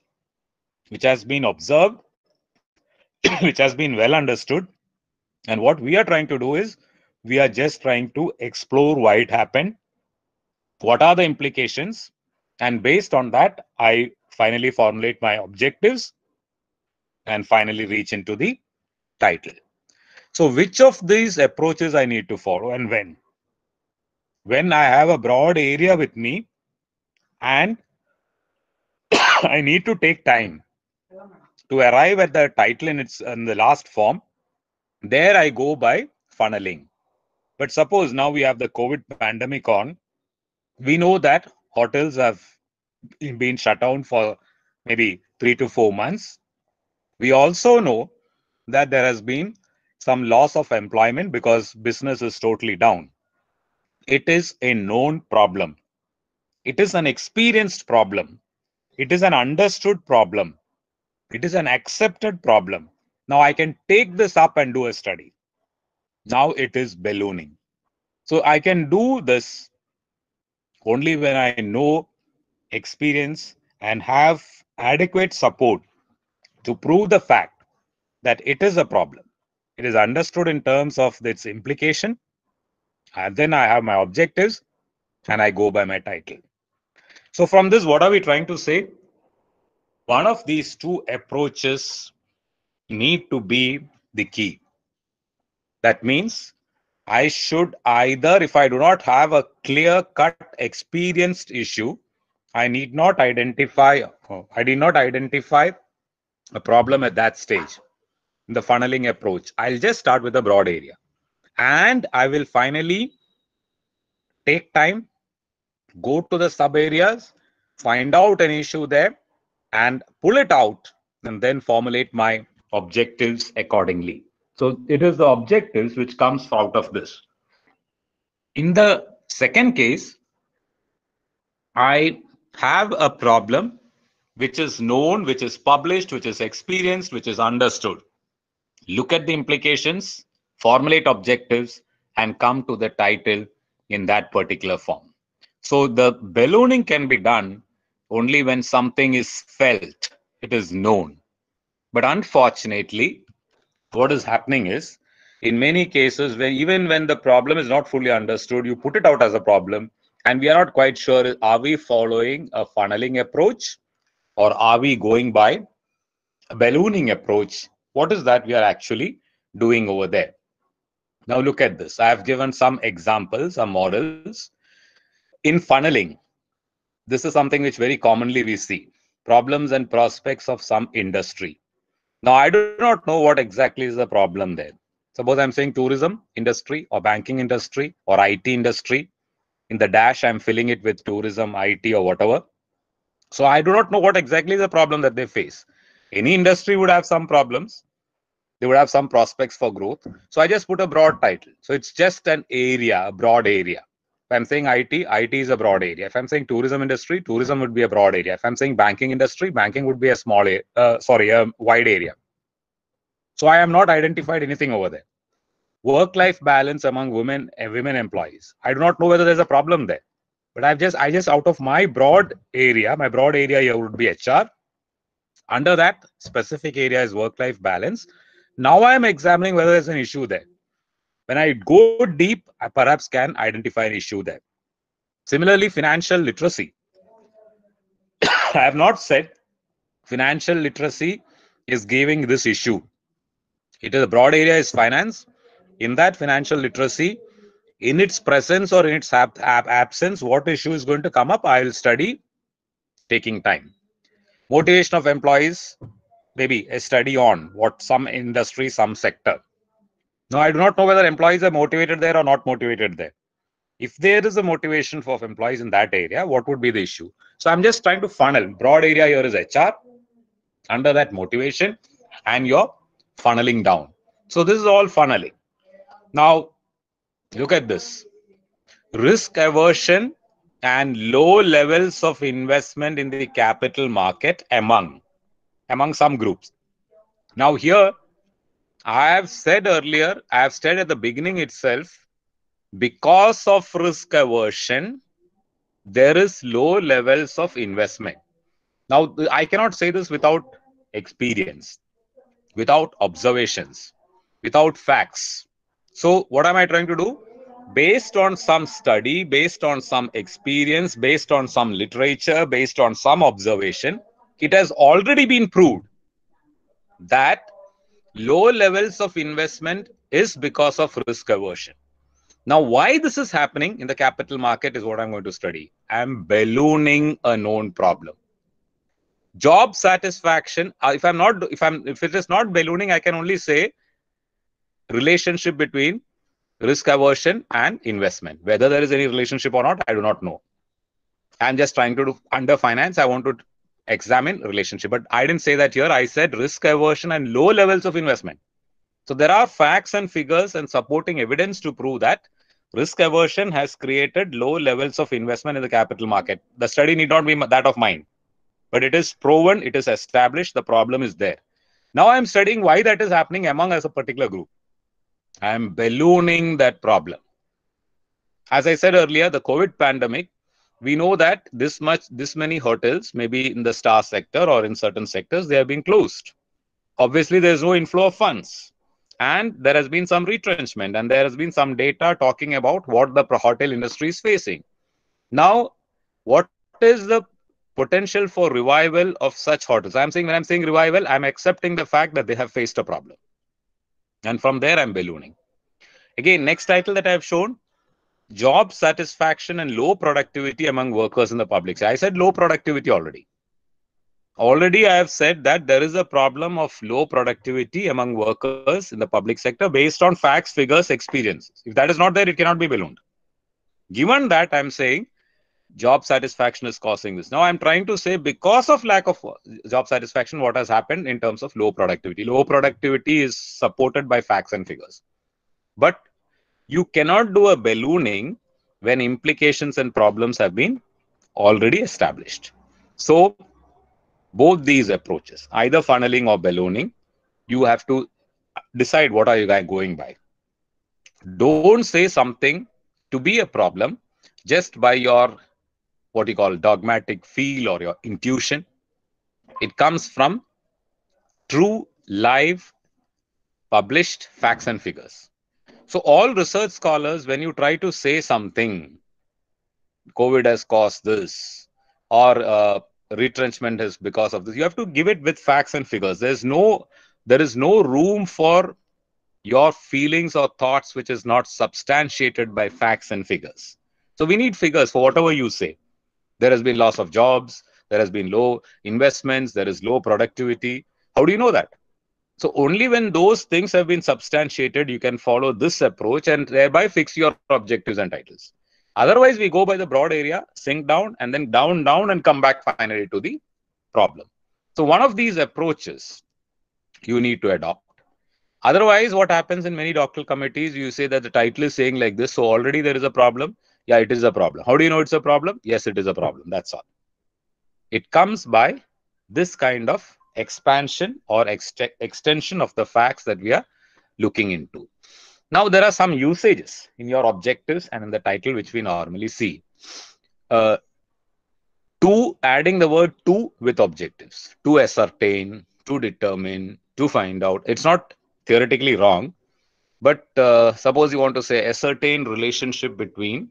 which has been observed, which has been well understood. And what we are trying to do is we are just trying to explore why it happened, what are the implications, and based on that, I finally formulate my objectives and finally reach into the title. So which of these approaches I need to follow and when? When I have a broad area with me and I need to take time to arrive at the title in the last form, there I go by funneling. But suppose now we have the COVID pandemic on, we know that hotels have been shut down for maybe 3 to 4 months. We also know that there has been some loss of employment because business is totally down. It is a known problem. It is an experienced problem. It is an understood problem. It is an accepted problem. Now I can take this up and do a study. Now it is ballooning. So I can do this only when I know, experience, and have adequate support to prove the fact that it is a problem. It is understood in terms of its implication. And then I have my objectives and I go by my title. So from this, what are we trying to say? One of these two approaches need to be the key. That means I should either, if I do not have a clear-cut experienced issue, I did not identify a problem at that stage in the funneling approach. I'll just start with a broad area and I will finally take time, go to the sub areas, find out an issue there and pull it out and then formulate my objectives accordingly. So it is the objectives which comes out of this. In the second case, I have a problem which is known, which is published, which is experienced, which is understood. Look at the implications, formulate objectives, and come to the title in that particular form. So the ballooning can be done only when something is felt, it is known. But unfortunately, what is happening is, in many cases, even when the problem is not fully understood, you put it out as a problem, and we are not quite sure, are we following a funneling approach or are we going by a ballooning approach? What is that we are actually doing over there? Now look at this. I have given some examples, some models. In funneling, this is something which very commonly we see. Problems and prospects of some industry. Now, I do not know what exactly is the problem there. Suppose I'm saying tourism industry or banking industry or IT industry. In the dash, I'm filling it with tourism, IT or whatever. So I do not know what exactly is the problem that they face. Any industry would have some problems. They would have some prospects for growth. So I just put a broad title. So it's just an area, a broad area. If I'm saying IT, IT is a broad area. If I'm saying tourism industry, tourism would be a broad area. If I'm saying banking industry, banking would be a small, a wide area. So I am not identified anything over there. Work-life balance among women employees. I do not know whether there's a problem there, but I just out of my broad area here would be HR. Under that specific area is work-life balance. Now I am examining whether there's an issue there. When I go deep, I perhaps can identify an issue there. Similarly, financial literacy. I have not said financial literacy is giving this issue. It is a broad area is finance. In that financial literacy, in its presence or in its absence, what issue is going to come up, I will study, taking time. Motivation of employees, maybe a study on what some industry, some sector. Now, I do not know whether employees are motivated there or not motivated there. If there is a motivation for employees in that area, what would be the issue? So I'm just trying to funnel. Broad area here is HR. Under that motivation, and you're funneling down. So this is all funneling. Now, look at this. Risk aversion and low levels of investment in the capital market among some groups. Now here, I have said earlier, I have said at the beginning itself, because of risk aversion, there is low levels of investment. Now, I cannot say this without experience, without observations, without facts. So what am I trying to do? Based on some study, based on some experience, based on some literature, based on some observation, it has already been proved that low levels of investment is because of risk aversion. Now, why this is happening in the capital market is what I'm going to study. I'm ballooning a known problem. Job satisfaction, if it is not ballooning, I can only say relationship between risk aversion and investment. Whether there is any relationship or not, I do not know. I'm just trying to do under finance. I want to examine relationship, but I didn't say that here. I said risk aversion and low levels of investment. So there are facts and figures and supporting evidence to prove that risk aversion has created low levels of investment in the capital market. The study need not be that of mine, but it is proven, it is established, the problem is there. Now I'm studying why that is happening among us a particular group. I'm ballooning that problem. As I said earlier, the COVID pandemic, we know that this many hotels, maybe in the star sector or in certain sectors, they have been closed. Obviously, there's no inflow of funds. And there has been some retrenchment, and there has been some data talking about what the hotel industry is facing. Now, what is the potential for revival of such hotels? When I'm saying revival, I'm accepting the fact that they have faced a problem. And from there, I'm ballooning. Again, next title that I have shown, job satisfaction and low productivity among workers in the public sector. I said low productivity already. Already, I have said that there is a problem of low productivity among workers in the public sector based on facts, figures, experiences. If that is not there, it cannot be ballooned. Given that, I'm saying job satisfaction is causing this. Now, I'm trying to say because of lack of job satisfaction, what has happened in terms of low productivity. Low productivity is supported by facts and figures. But you cannot do a ballooning when implications and problems have been already established. So, both these approaches, either funneling or ballooning, you have to decide what are you guys going by. Don't say something to be a problem just by your what you call dogmatic feel or your intuition. It comes from true, live, published facts and figures. So all research scholars, when you try to say something, COVID has caused this, or retrenchment is because of this, you have to give it with facts and figures. There is no room for your feelings or thoughts which is not substantiated by facts and figures. So we need figures for whatever you say. There has been loss of jobs, there has been low investments, there is low productivity. How do you know that? So only when those things have been substantiated, you can follow this approach and thereby fix your objectives and titles. Otherwise, we go by the broad area, sink down, and then down, and come back finally to the problem. So one of these approaches you need to adopt. Otherwise, what happens in many doctoral committees, you say that the title is saying like this, so already there is a problem. Yeah, it is a problem. How do you know it's a problem? Yes, it is a problem. That's all. It comes by this kind of expansion or extension of the facts that we are looking into. Now, there are some usages in your objectives and in the title which we normally see. Uh, adding the word to with objectives, to ascertain, to determine, to find out. It's not theoretically wrong, but suppose you want to say ascertain relationship between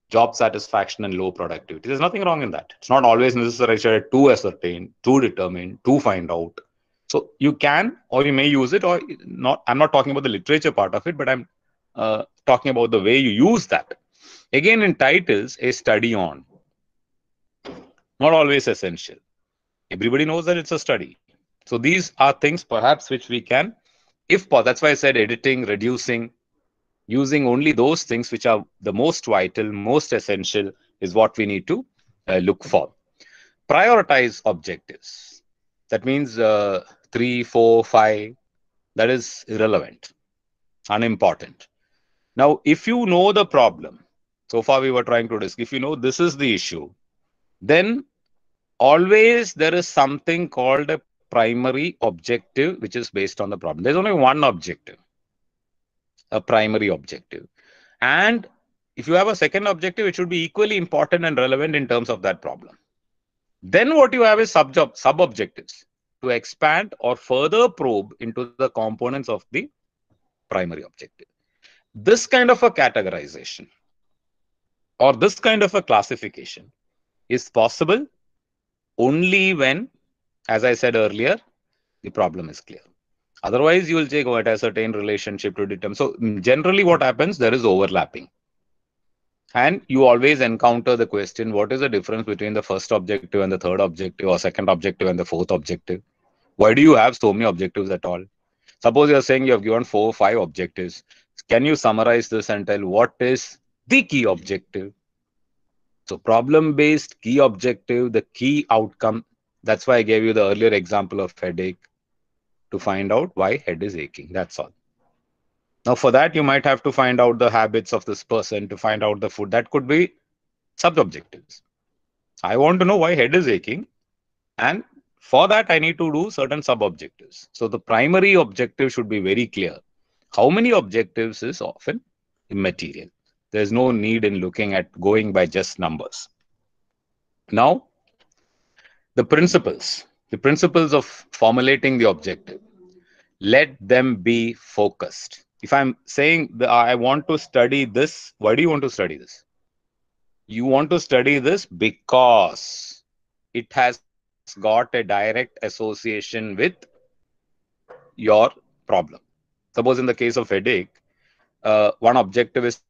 job satisfaction and low productivity. There's nothing wrong in that. It's not always necessary to ascertain, to determine, to find out. So you can, or you may use it, or not. I'm not talking about the literature part of it, but I'm talking about the way you use that. Again, in titles, a study on, not always essential. Everybody knows that it's a study. So these are things perhaps which we can, if that's why I said editing, reducing, using only those things which are the most vital, most essential is what we need to look for. Prioritize objectives. That means 3, 4, 5, that is irrelevant, unimportant. Now, if you know the problem, so far we were trying to discuss, if you know this is the issue, then always there is something called a primary objective which is based on the problem. There's only one objective, a primary objective. And if you have a second objective, it should be equally important and relevant in terms of that problem. Then what you have is sub-objectives to expand or further probe into the components of the primary objective. This kind of a categorization or this kind of a classification is possible only when, as I said earlier, the problem is clear. Otherwise, you will take what a certain relationship to determine. So generally what happens, there is overlapping. And you always encounter the question, what is the difference between the first objective and the third objective, or second objective and the fourth objective? Why do you have so many objectives at all? Suppose you're saying you have given 4 or 5 objectives. Can you summarize this and tell what is the key objective? So problem-based key objective, the key outcome. That's why I gave you the earlier example of headache, to find out why head is aching. That's all. Now, for that, you might have to find out the habits of this person, to find out the food. That could be sub-objectives. I want to know why head is aching. And for that, I need to do certain sub-objectives. So the primary objective should be very clear. How many objectives is often immaterial. There's no need in looking at going by just numbers. Now, the principles of formulating the objective. Let them be focused. If I'm saying that I want to study this, why do you want to study this? You want to study this because it has got a direct association with your problem. Suppose in the case of headache, one objective is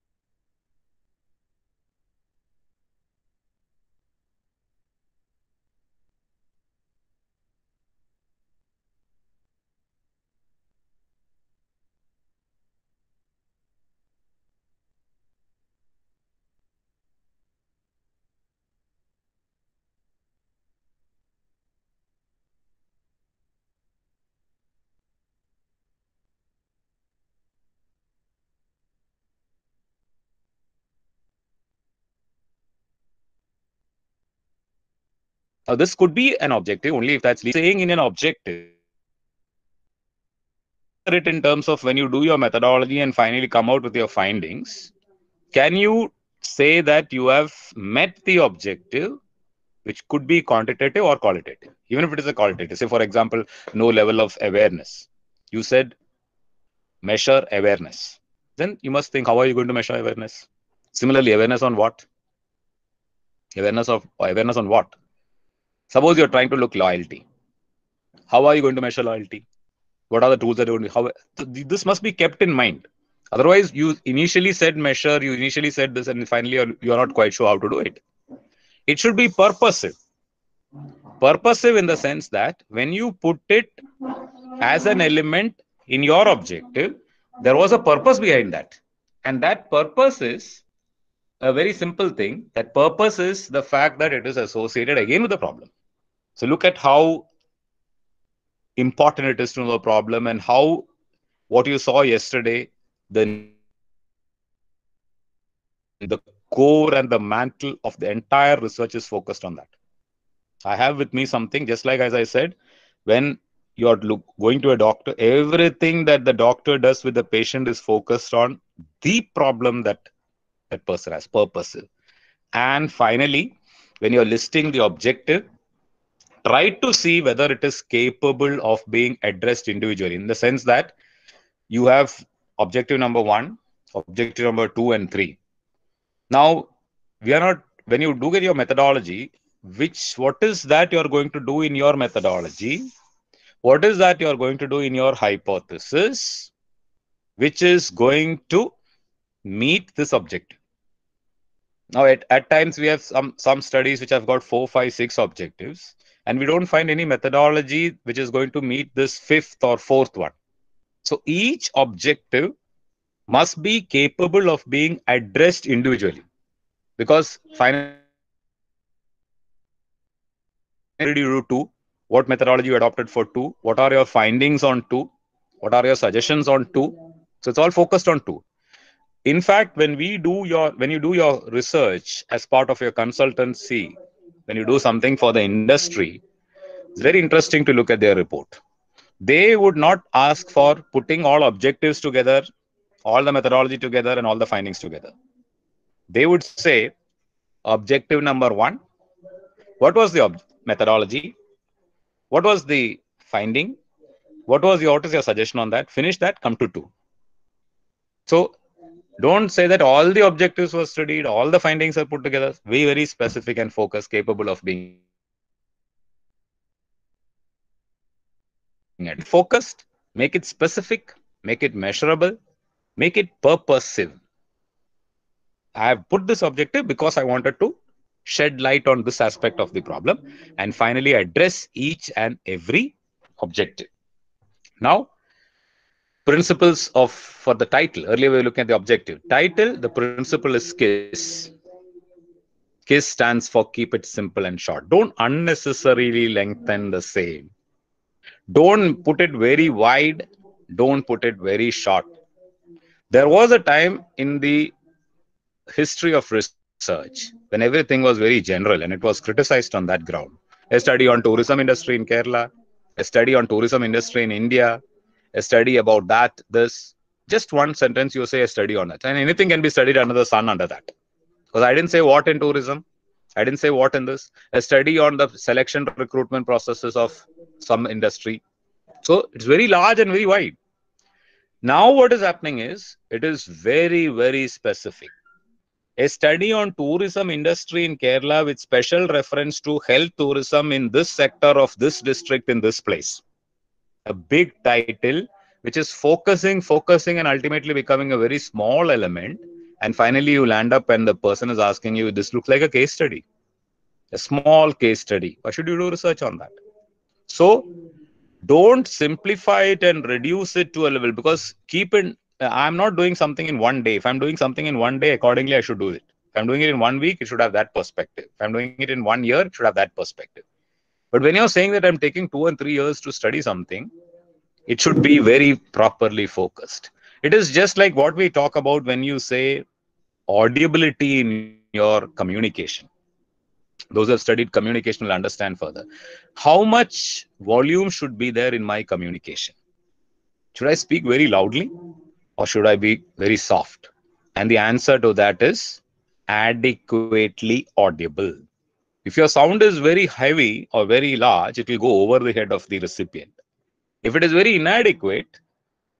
now this could be an objective only if that's saying in an objective. It in terms of when you do your methodology and finally come out with your findings, can you say that you have met the objective, which could be quantitative or qualitative? Even if it is a qualitative, say for example, no level of awareness. You said measure awareness. Then you must think, how are you going to measure awareness? Similarly, awareness on what? Awareness on what? Suppose you're trying to look loyalty. How are you going to measure loyalty? What are the tools that you how this must be kept in mind. Otherwise, you initially said measure, you initially said this, and finally you're not quite sure how to do it. It should be purposive. Purposive in the sense that when you put it as an element in your objective, there was a purpose behind that. And that purpose is a very simple thing. That purpose is the fact that it is associated again with the problem. So look at how important it is to know the problem and how what you saw yesterday, the the core and the mantle of the entire research is focused on that. I have with me something, just like as I said, when you are going to a doctor, everything that the doctor does with the patient is focused on the problem that that person has, purposive. And finally, when you're listing the objective, try to see whether it is capable of being addressed individually, in the sense that you have objective number 1, objective number 2 and 3. Now, we are not, when you do get your methodology, what is that you're going to do in your methodology? What is that you're going to do in your hypothesis, which is going to meet this objective? Now, at times we have some studies which have got 4, 5, 6 objectives, and we don't find any methodology which is going to meet this 5th or 4th one. So each objective must be capable of being addressed individually, because finally you do 2, what methodology you adopted for 2, what are your findings on 2, what are your suggestions on 2. So it's all focused on 2. In fact, when you do your research as part of your consultancy, when you do something for the industry, it's very interesting to look at their report. They would not ask for putting all objectives together, all the methodology together, and all the findings together. They would say, objective number 1, what was the methodology? What was the finding? What is your suggestion on that? Finish that, come to 2. So don't say that all the objectives were studied, all the findings are put together. Be very specific and focused, capable of being focused, make it specific, make it measurable, make it purposive. I have put this objective because I wanted to shed light on this aspect of the problem and finally address each and every objective. Now, principles for the title. Earlier we were looking at the objective. Title, the principle is KISS. KISS stands for keep it simple and short. Don't unnecessarily lengthen the same. Don't put it very wide. Don't put it very short. There was a time in the history of research when everything was very general and it was criticized on that ground. A study on tourism industry in Kerala, a study on tourism industry in India, a study about that, this. Just one sentence, you say a study on it. And anything can be studied under the sun under that. Because I didn't say what in tourism. I didn't say what in this. A study on the selection recruitment processes of some industry. So it's very large and very wide. Now what is happening is, it is very, very specific. A study on tourism industry in Kerala with special reference to health tourism in this sector of this district in this place. A big title, which is focusing and ultimately becoming a very small element. And finally, you land up and the person is asking you, this looks like a case study, a small case study. Why should you do research on that? So don't simplify it and reduce it to a level, because I'm not doing something in one day. If I'm doing something in one day, accordingly, I should do it. If I'm doing it in 1 week, it should have that perspective. If I'm doing it in 1 year, it should have that perspective. But when you're saying that I'm taking 2 and 3 years to study something, it should be very properly focused. It is just like what we talk about when you say audibility in your communication. Those who have studied communication will understand further. How much volume should be there in my communication? Should I speak very loudly or should I be very soft? And the answer to that is adequately audible. If your sound is very heavy or very large, it will go over the head of the recipient. If it is very inadequate,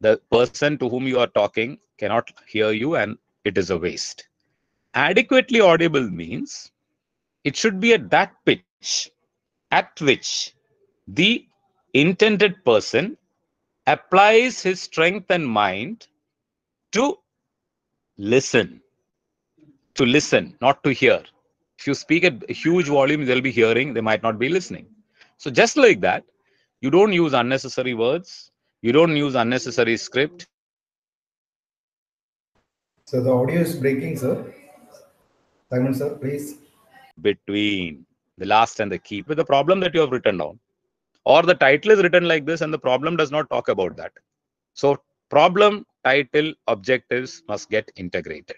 the person to whom you are talking cannot hear you and it is a waste. Adequately audible means it should be at that pitch at which the intended person applies his strength and mind to listen, not to hear. If you speak at a huge volume, they'll be hearing, they might not be listening. So just like that, you don't use unnecessary words, you don't use unnecessary script. So the audio is breaking, sir. Simon, sir, please. Between the last and the key with the problem that you have written down, or the title is written like this and the problem does not talk about that. So Problem, title, objectives must get integrated.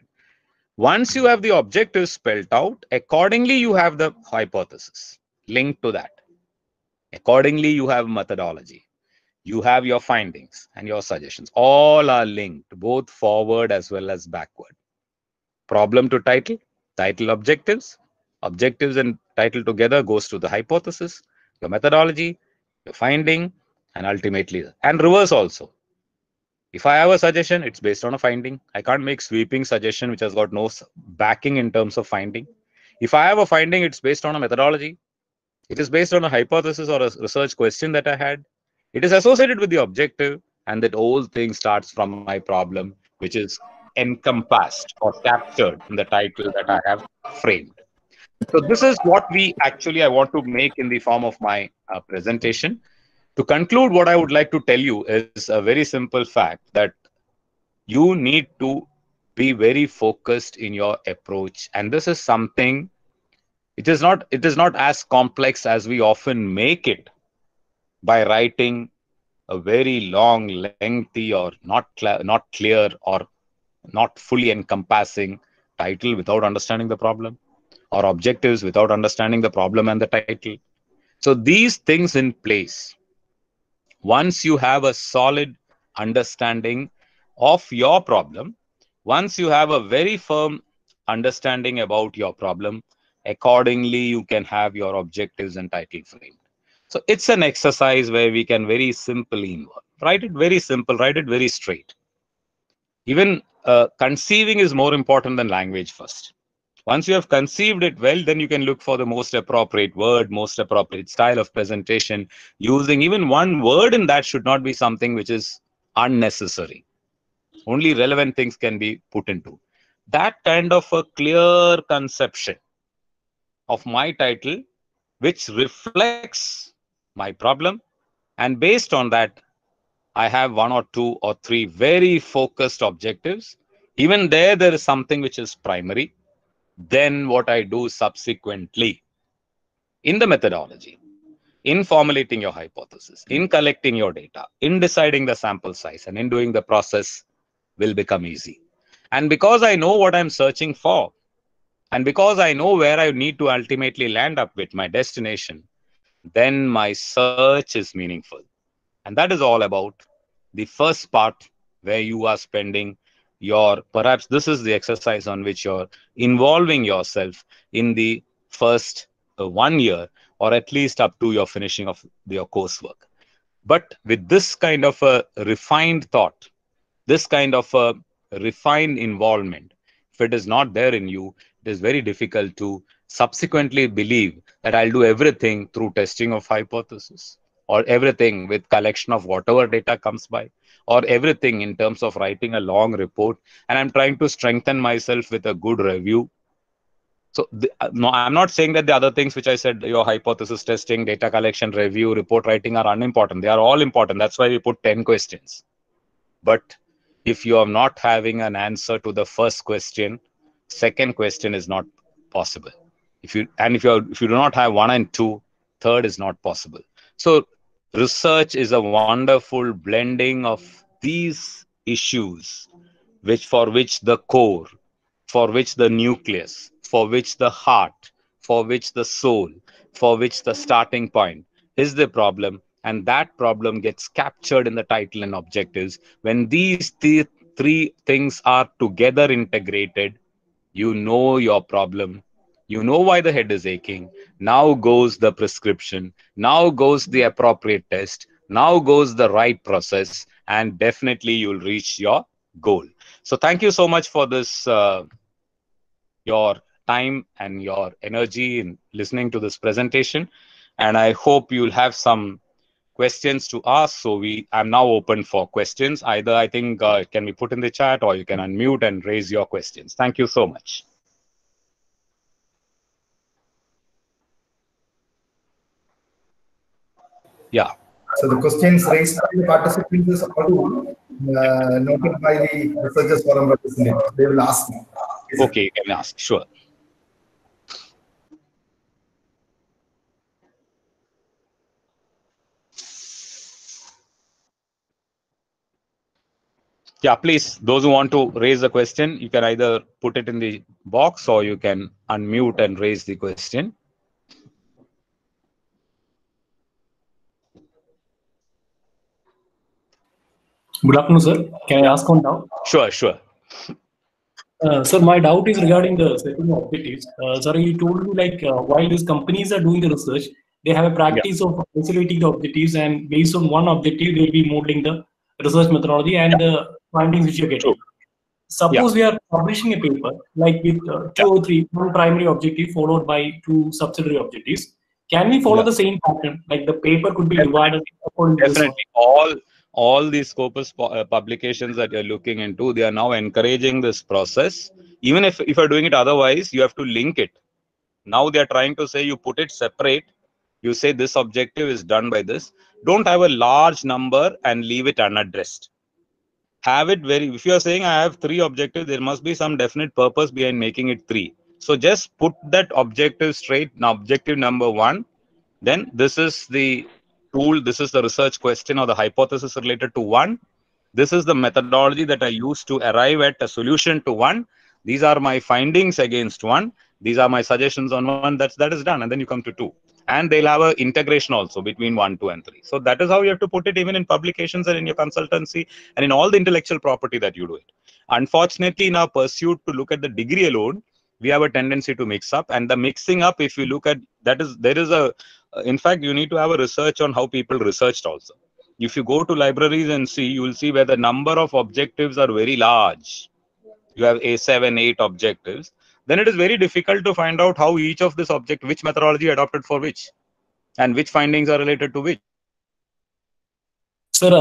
Once you have the objectives spelled out, accordingly you have the hypothesis linked to that. Accordingly, you have methodology. You have your findings and your suggestions. All are linked, both forward as well as backward. Problem to title, title objectives. Objectives and title together goes to the hypothesis, your methodology, your finding, and ultimately, and reverse also. If I have a suggestion, it's based on a finding. I can't make sweeping suggestion which has got no backing in terms of finding. If I have a finding, it's based on a methodology. It is based on a hypothesis or a research question that I had. It is associated with the objective, and that whole thing starts from my problem, which is encompassed or captured in the title that I have framed. So this is what I want to make in the form of my presentation. To conclude, what I would like to tell you is a very simple fact that you need to be very focused in your approach, and this is something it is not as complex as we often make it by writing a very long, lengthy, or not clear, or not fully encompassing title without understanding the problem, or objectives without understanding the problem and the title. So these things in place, once you have a solid understanding of your problem, once you have a very firm understanding about your problem, accordingly you can have your objectives and title framed. So it's an exercise where we can very simply involve. Write it very simple, write it very straight. Even conceiving is more important than language first. Once you have conceived it well, then you can look for the most appropriate word, most appropriate style of presentation. Using even one word in that should not be something which is unnecessary. Only relevant things can be put into. That kind of a clear conception of my title, which reflects my problem, and based on that, I have one or two or three very focused objectives. Even there is something which is primary. Then what I do subsequently in the methodology, in formulating your hypothesis, in collecting your data, in deciding the sample size, and in doing the process will become easy. And because I know what I'm searching for, and because I know where I need to ultimately land up with my destination, then my search is meaningful. And that is all about the first part, where you are spending perhaps this is the exercise on which you're involving yourself in the first 1 year, or at least up to your finishing of your coursework. But with this kind of a refined thought, this kind of a refined involvement, if it is not there in you, it is very difficult to subsequently believe that I'll do everything through testing of hypothesis, or everything with collection of whatever data comes by, or everything in terms of writing a long report, and I'm trying to strengthen myself with a good review. So no, I'm not saying that the other things which I said, your hypothesis testing, data collection, review, report writing, are unimportant. They are all important. That's why we put 10 questions. But if you are not having an answer to the first question, second question is not possible. If you do not have one and two, third is not possible. So research is a wonderful blending of these issues, for which the core, for which the nucleus, for which the heart, for which the soul, for which the starting point is the problem. And that problem gets captured in the title and objectives. When these three things are together integrated, you know your problem. You know why the head is aching. Now goes the prescription. Now goes the appropriate test. Now goes the right process. And definitely you'll reach your goal. So thank you so much for this, your time and your energy in listening to this presentation. And I hope you'll have some questions to ask. So I'm now open for questions. Either I think it can be put in the chat, or you can unmute and raise your questions. Thank you so much. Yeah. So the questions raised by the participants is already noted by the researchers forum representative. They will ask now. Okay, you can ask. Sure. Yeah, please, those who want to raise the question, you can either put it in the box or you can unmute and raise the question. Good afternoon, sir. Can I ask one doubt? Sure, sure. Sir, my doubt is regarding the setting of objectives. Sir, you told me while these companies are doing the research, they have a practice of isolating the objectives, and based on one objective, they'll be modeling the research methodology and the findings which you're getting. True. Suppose we are publishing a paper like with two or three, one primary objective followed by two subsidiary objectives. Can we follow the same pattern? Like the paper could be divided according to this one. Definitely. All these Scopus publications that you're looking into, they are now encouraging this process. Even if you're doing it otherwise, you have to link it. Now they are trying to say you put it separate. You say this objective is done by this. Don't have a large number and leave it unaddressed. Have it if you are saying I have 3 objectives, there must be some definite purpose behind making it 3. So just put that objective straight. Now, objective number 1, then this is the tool, this is the research question or the hypothesis related to 1. This is the methodology that I use to arrive at a solution to 1. These are my findings against 1. These are my suggestions on 1. That is done. And then you come to 2. And they'll have an integration also between 1, 2, and 3. So that is how you have to put it even in publications and in your consultancy and in all the intellectual property that you do it. Unfortunately, in our pursuit to look at the degree alone, we have a tendency to mix up. And the mixing up, if you look at that, in fact, you need to have a research on how people researched also. If you go to libraries and see, you will see where the number of objectives are very large. You have 7, 8 objectives. Then it is very difficult to find out how each of this which methodology adopted for which, and which findings are related to which. Sir, So,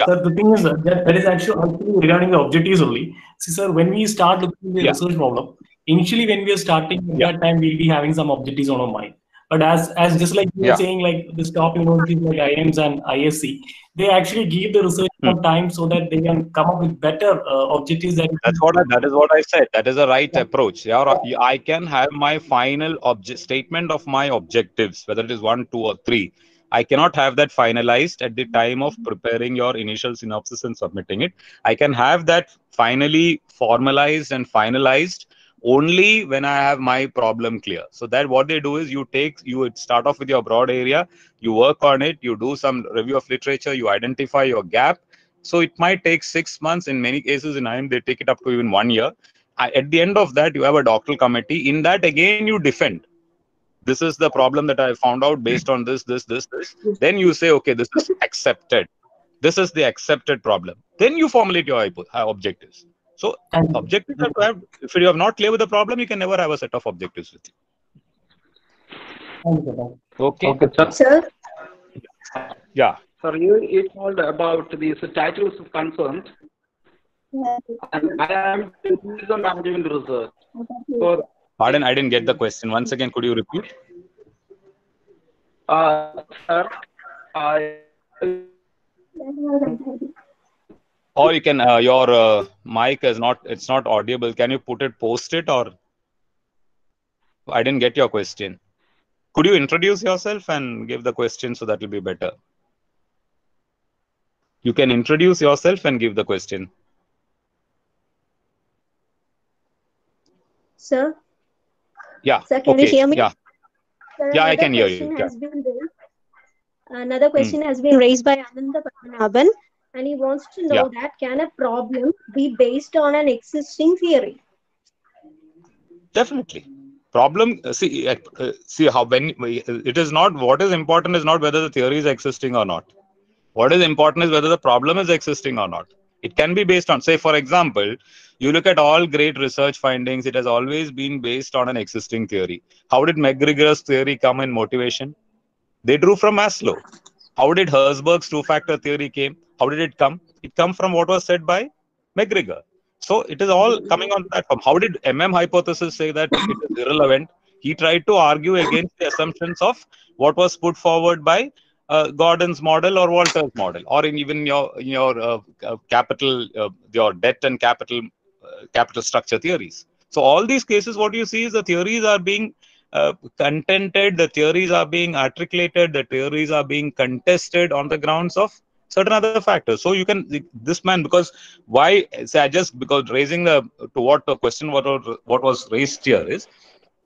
sir, the thing is that is actually regarding the objectives only. See, sir, when we start looking at the research problem, initially when we are starting, at that time we'll be having some objectives on our mind. But as just like you were saying, like this top universities like IIMs and ISC, they actually give the research some time so that they can come up with better objectives. That is what I said. That is the right approach. I can have my final statement of my objectives, whether it is 1, 2, or 3. I cannot have that finalized at the time of preparing your initial synopsis and submitting it. I can have that finally formalized and finalized only when I have my problem clear. So that what they do is you would start off with your broad area, you work on it, you do some review of literature, you identify your gap. So it might take 6 months. In many cases in IIM, they take it up to even 1 year. At the end of that, you have a doctoral committee. In that, again, you defend. This is the problem that I found out based on this. Then you say, okay, this is accepted. This is the accepted problem. Then you formulate your objectives. So objectives have to have, if you are not clear with the problem, you can never have a set of objectives with you. Okay. Sir? Yeah. Sir, you told about these titles of concerns. And I am doing the research. So, pardon, I didn't get the question. Once again, could you repeat? Sir, or you can, your mic is it's not audible. Can you post it, or? I didn't get your question. Could you introduce yourself and give the question so that will be better? You can introduce yourself and give the question. Sir? Yeah. Sir, can you hear me? Yeah. Sir, yeah, I can hear you. Another question has been raised by Ananda Padmanabhan, and he wants to know that can a problem be based on an existing theory? Definitely. Problem, see how when it is not, what is important is not whether the theory is existing or not. What is important is whether the problem is existing or not. It can be based on, say, for example, you look at all great research findings, it has always been based on an existing theory. How did McGregor's theory come in motivation? They drew from Maslow. How did Herzberg's two-factor theory came? How did it come? It come from what was said by McGregor. So it is all coming on that from. How did hypothesis say that it is irrelevant? He tried to argue against the assumptions of what was put forward by Gordon's model or Walter's model, or in even your capital, your debt and capital structure theories. So all these cases, what you see is the theories are being contented, the theories are being articulated, the theories are being contested on the grounds of certain other factors. So you can, this man, because why, say, I just, because raising the, to what the question, what was raised here is,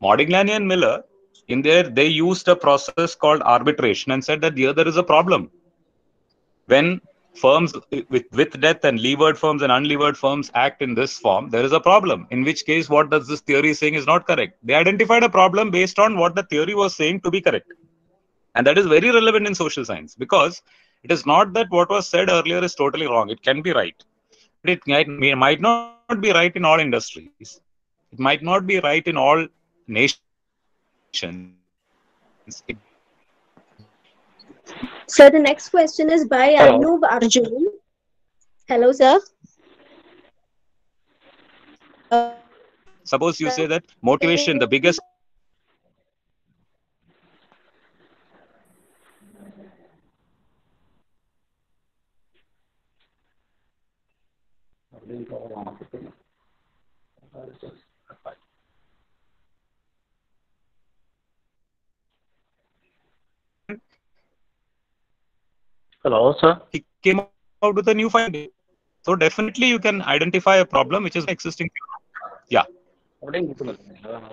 Modigliani and Miller, in there, they used a process called arbitration and said that here there is a problem. When firms with death and levered firms and unlevered firms act in this form, there is a problem. In which case, what does this theory saying is not correct? They identified a problem based on what the theory was saying to be correct. And that is very relevant in social science, because it is not that what was said earlier is totally wrong. It can be right. But it might not be right in all industries. It might not be right in all nations. So the next question is by Anup Arjun. Hello, sir. Suppose you say that motivation, the biggest. Hello, sir. He came out with a new finding. So definitely you can identify a problem which is existing. Yeah.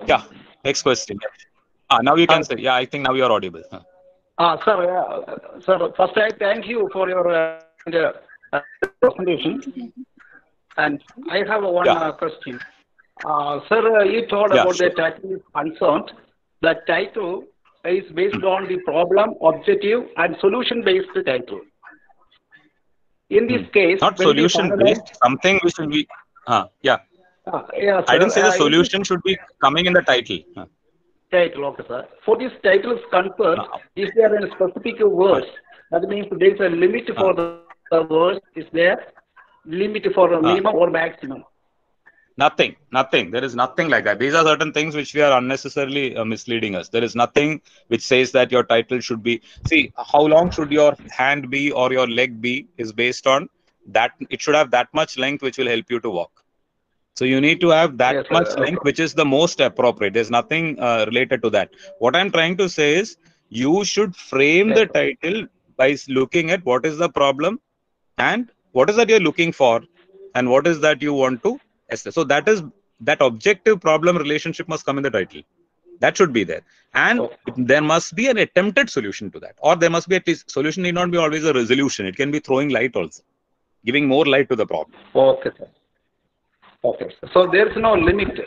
Yeah. Next question. Now you can say. Yeah, I think now you are audible. Sir, first I thank you for your presentation. And I have one question. Sir, you told about the title is concerned. The title is based on the problem, objective, and solution-based title. In this case, not solution-based, something which will be. Yeah. Yeah, I didn't say the solution should be coming in the title. Title, okay, sir. For this title is concerned, is there any specific words? That means there is a limit for the words. Is there limit for a minimum or maximum? Nothing. There is nothing like that. These are certain things which we are unnecessarily misleading us. There is nothing which says that your title should be. See, how long should your hand be or your leg be is based on that. It should have that much length which will help you to walk. So you need to have that much length, which is the most appropriate. There's nothing related to that. What I'm trying to say is you should frame the title by looking at what is the problem and what is that you're looking for and what is that you want to assess. So that objective problem relationship must come in the title. That should be there. And there must be an attempted solution to that. Or there must be at least, solution need not be always a resolution. It can be throwing light also, giving more light to the problem. Okay, sir. Okay, so there is no limit.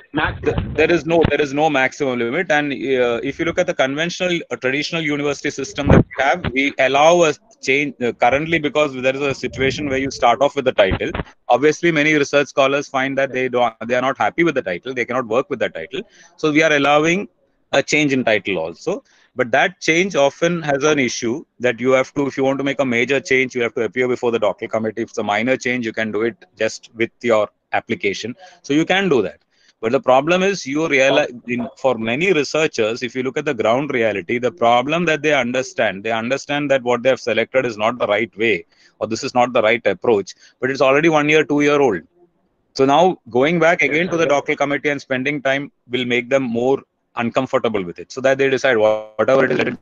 There is no maximum limit, and if you look at the conventional, traditional university system that we have, we allow a change currently because there is a situation where you start off with the title. Obviously, many research scholars find that they are not happy with the title, they cannot work with the title. So we are allowing a change in title also. But that change often has an issue that you have to, if you want to make a major change, you have to appear before the doctoral committee. If it's a minor change, you can do it just with your application. So you can do that. But the problem is you realize for many researchers, if you look at the ground reality, the problem that they understand that what they have selected is not the right way, or this is not the right approach, but it's already 1 year, 2 year old. So now going back again to the doctoral committee and spending time will make them more uncomfortable with it, so that they decide whatever it is, let it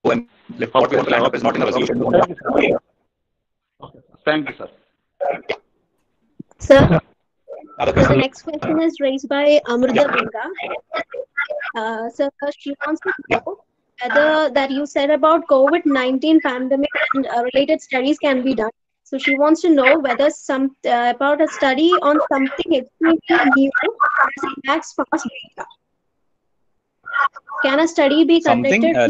go, and what we want to land up is not in the resolution. Thank you, sir. Sir, so the next question is raised by Amrita Ganga. Sir, she wants to know whether that you said about COVID-19 pandemic and related studies can be done. So she wants to know whether about a study on something extremely new as it lacks fast data. Can a study be conducted on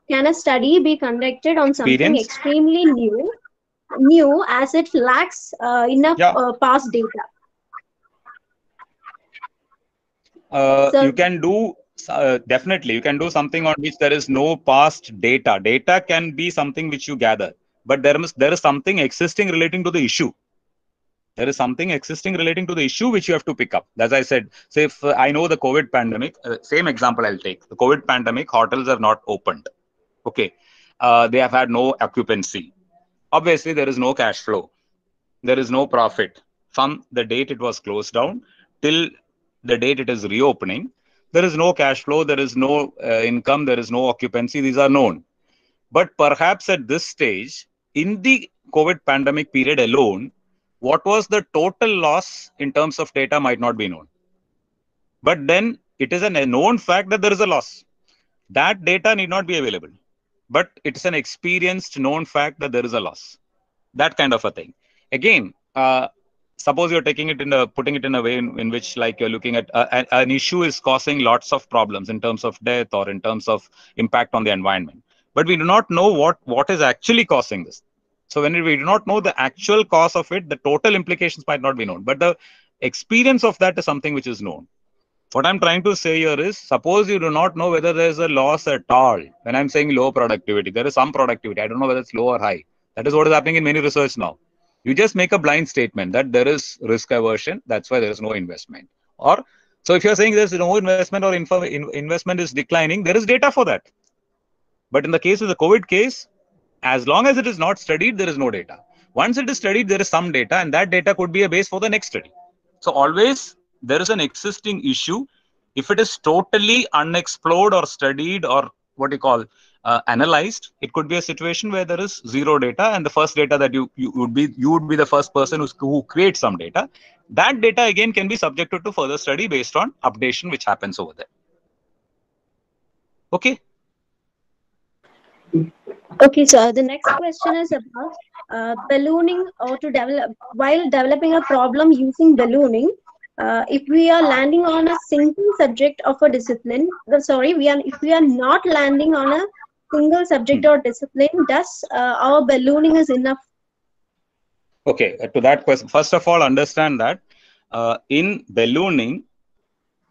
Can a study be conducted on something extremely new as it lacks enough past data? You can do definitely. You can do something on which there is no past data. Data can be something which you gather, but there is something existing relating to the issue. There is something existing relating to the issue which you have to pick up. As I said, say if I know the COVID pandemic, same example I'll take. The COVID pandemic, hotels are not opened. Okay, they have had no occupancy. Obviously, there is no cash flow. There is no profit from the date it was closed down till the date it is reopening, there is no cash flow, there is no income, there is no occupancy. These are known. But perhaps at this stage, in the COVID pandemic period alone, what was the total loss in terms of data might not be known. But then it is a known fact that there is a loss. That data need not be available. But it's an experienced known fact that there is a loss. That kind of a thing. Again, suppose you're taking it putting it in a way in which, like, you're looking at an issue is causing lots of problems in terms of death or in terms of impact on the environment. But we do not know what is actually causing this. So when we do not know the actual cause of it, the total implications might not be known. But the experience of that is something which is known. What I'm trying to say here is, suppose you do not know whether there is a loss at all. When I'm saying low productivity, there is some productivity. I don't know whether it's low or high. That is what is happening in many research now. You just make a blind statement that there is risk aversion. That's why there is no investment. Or, so if you're saying there's no investment or investment is declining, there is data for that. But in the case of the COVID case, as long as it is not studied, there is no data. Once it is studied, there is some data, and that data could be a base for the next study. So always there is an existing issue. If it is totally unexplored or studied or what you call analyzed, it could be a situation where there is zero data, and the first data that you would be the first person who creates some data. That data again can be subjected to further study based on updation which happens over there. Okay. Okay, so the next question is about ballooning, or to develop while developing a problem using ballooning. If we are landing on a single subject of a discipline, if we are not landing on a single subject or discipline, does our ballooning is enough? Okay, to that question, first of all, understand that in ballooning,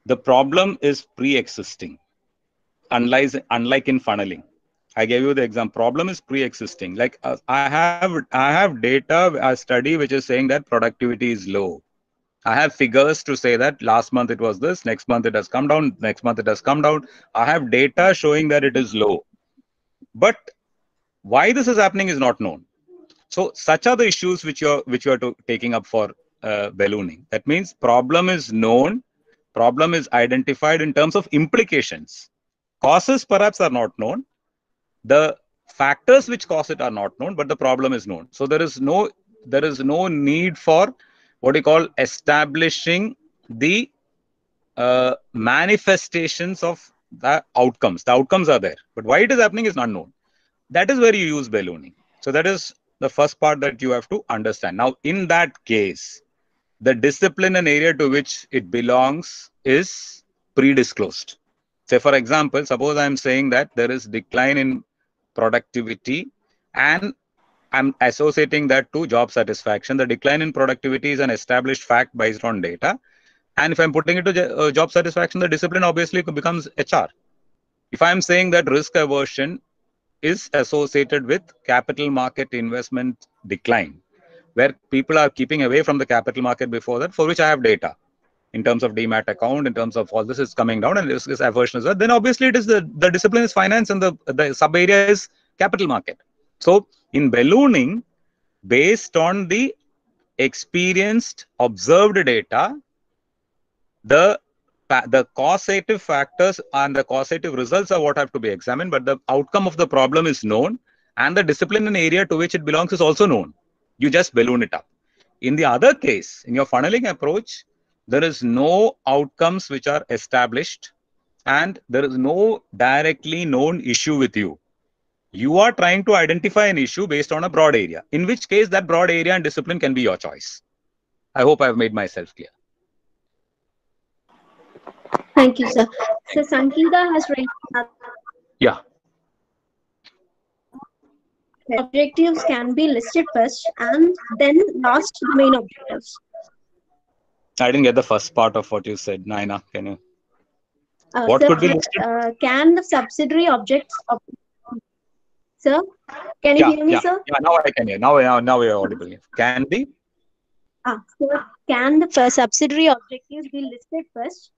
the problem is pre-existing, unlike in funneling. I gave you the example. Problem is pre-existing. Like I have data, a study which is saying that productivity is low. I have figures to say that last month it was this, next month it has come down, next month it has come down. I have data showing that it is low. But why this is happening is not known. So such are the issues which you are taking up for ballooning. That means problem is known, problem is identified in terms of implications. Causes perhaps are not known. The factors which cause it are not known, but the problem is known. So there is no need for what you call establishing the manifestations of the outcomes. The outcomes are there, but why it is happening is not known. That is where you use ballooning. So that is the first part that you have to understand. Now, in that case, the discipline and area to which it belongs is pre-disclosed. Say, for example, suppose I'm saying that there is decline in productivity and I'm associating that to job satisfaction. The decline in productivity is an established fact based on data. And if I'm putting it to job satisfaction, the discipline obviously becomes HR. If I'm saying that risk aversion is associated with capital market investment decline, where people are keeping away from the capital market before that, for which I have data in terms of demat account, in terms of all this is coming down and risk aversion is there, then obviously it is the discipline is finance and the sub area is capital market. So in ballooning, based on the experienced observed data, the causative factors and the causative results are what have to be examined, but the outcome of the problem is known and the discipline and area to which it belongs is also known. You just balloon it up. In the other case, in your funneling approach, there is no outcomes which are established and there is no directly known issue with you. You are trying to identify an issue based on a broad area, in which case that broad area and discipline can be your choice. I hope I've made myself clear. Thank you, sir. So Sangeeta has raised that. Yeah. Objectives can be listed first and then last the main objectives. I didn't get the first part of what you said, Naina. Can you? What sir, could be listed? Can the subsidiary objects of... Sir, can you hear me, sir? Yeah, now I can hear. Now we are audible. Can be? So can the subsidiary objectives be listed first,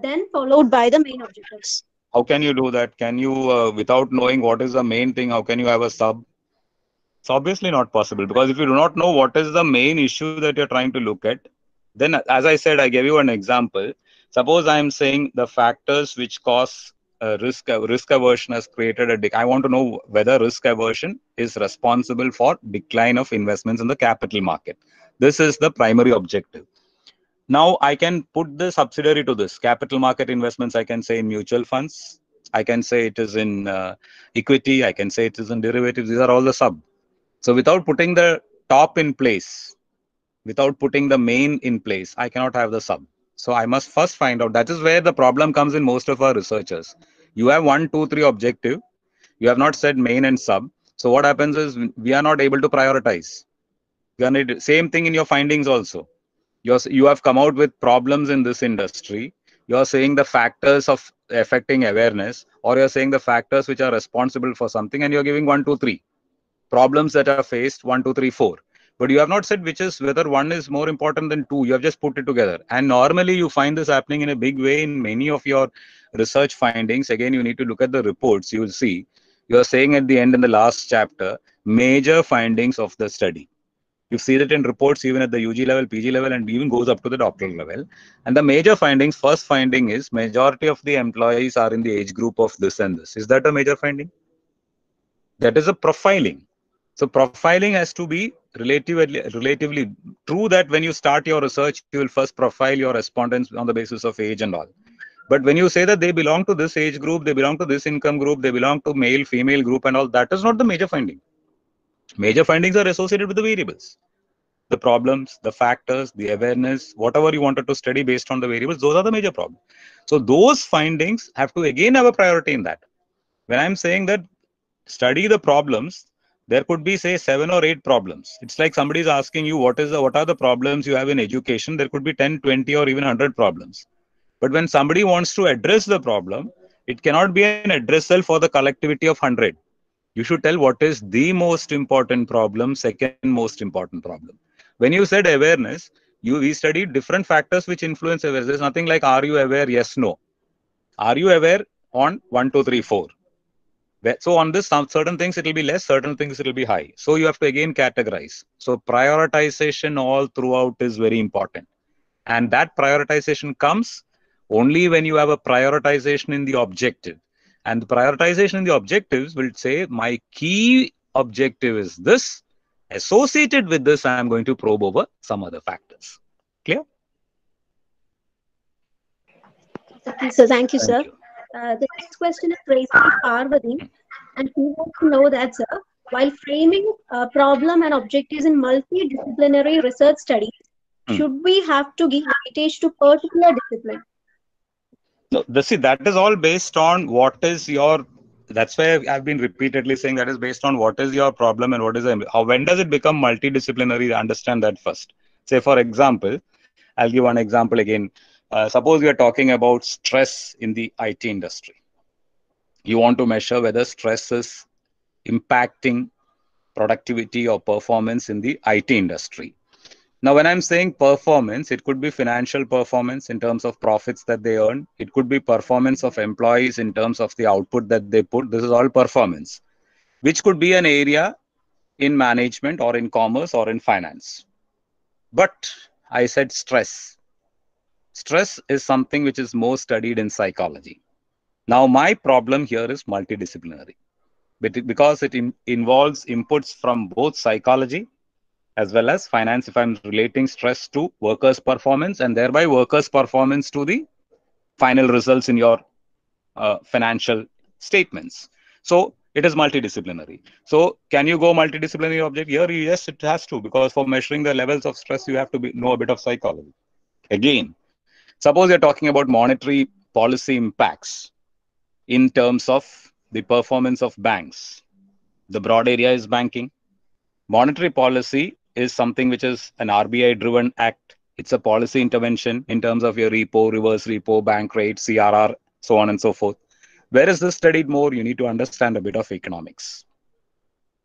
then followed by the main objectives? How can you do that? Can you, without knowing what is the main thing, how can you have a sub? It's obviously not possible, because if you do not know what is the main issue that you're trying to look at, then as I said, I gave you an example. Suppose I am saying the factors which cause risk aversion has created I want to know whether risk aversion is responsible for decline of investments in the capital market. This is the primary objective. Now I can put the subsidiary to this. Capital market investments, I can say in mutual funds. I can say it is in equity. I can say it is in derivatives. These are all the sub. So without putting the top in place, without putting the main in place, I cannot have the sub. So I must first find out. That is where the problem comes in most of our researchers. You have 1, 2, 3 objective. You have not said main and sub. So what happens is we are not able to prioritize. Same thing in your findings also. You have come out with problems in this industry. You're saying the factors of affecting awareness, or you're saying the factors which are responsible for something, and you're giving 1, 2, 3 problems that are faced, 1, 2, 3, 4. But you have not said which is whether one is more important than two. You have just put it together. And normally you find this happening in a big way in many of your research findings. Again, you need to look at the reports. You will see you're saying at the end in the last chapter, major findings of the study. You see that in reports even at the UG level, PG level, and even goes up to the doctoral level. And the major findings, first finding is majority of the employees are in the age group of this and this. Is that a major finding? That is a profiling. So profiling has to be relatively true that when you start your research, you will first profile your respondents on the basis of age and all. But when you say that they belong to this age group, they belong to this income group, they belong to male, female group and all, that is not the major finding. Major findings are associated with the variables, the problems, the factors, the awareness, whatever you wanted to study based on the variables, those are the major problems. So those findings have to again have a priority in that. When I'm saying that study the problems, there could be say 7 or 8 problems. It's like somebody is asking you what are the problems you have in education. There could be 10, 20 or even 100 problems. But when somebody wants to address the problem, it cannot be an addressal for the collectivity of 100. You should tell what is the most important problem, second most important problem. When you said awareness, we studied different factors which influence awareness. There's nothing like are you aware? Yes, no. Are you aware on 1, 2, 3, 4? So on this, some certain things it will be less, certain things it will be high. So you have to again categorize. So prioritization all throughout is very important. And that prioritization comes only when you have a prioritization in the objective. And the prioritization in the objectives will say my key objective is this. Associated with this, I am going to probe over some other factors. Clear? Okay, so thank you, sir. The next question is raised by Parvati, and he wants to know that, sir, while framing problem and objectives in multidisciplinary research studies, should we have to give weightage to particular discipline? No, that is all based on what is your. That's why I've been repeatedly saying that is based on what is your problem and what is when does it become multidisciplinary? Understand that first. Say, for example, I'll give one example again. Suppose we are talking about stress in the IT industry. You want to measure whether stress is impacting productivity or performance in the IT industry. Now, when I'm saying performance, it could be financial performance in terms of profits that they earn. It could be performance of employees in terms of the output that they put. This is all performance, which could be an area in management or in commerce or in finance. But I said stress. Stress is something which is more studied in psychology. Now, my problem here is multidisciplinary because it involves inputs from both psychology as well as finance, if I'm relating stress to workers' performance and thereby workers' performance to the final results in your financial statements. So it is multidisciplinary. So can you go multidisciplinary object here? Yes, it has to, because for measuring the levels of stress, you have to know a bit of psychology. Again, suppose you're talking about monetary policy impacts in terms of the performance of banks. The broad area is banking. Monetary policy is something which is an RBI-driven act. It's a policy intervention in terms of your repo, reverse repo, bank rate, CRR, so on and so forth. Where is this studied more? You need to understand a bit of economics.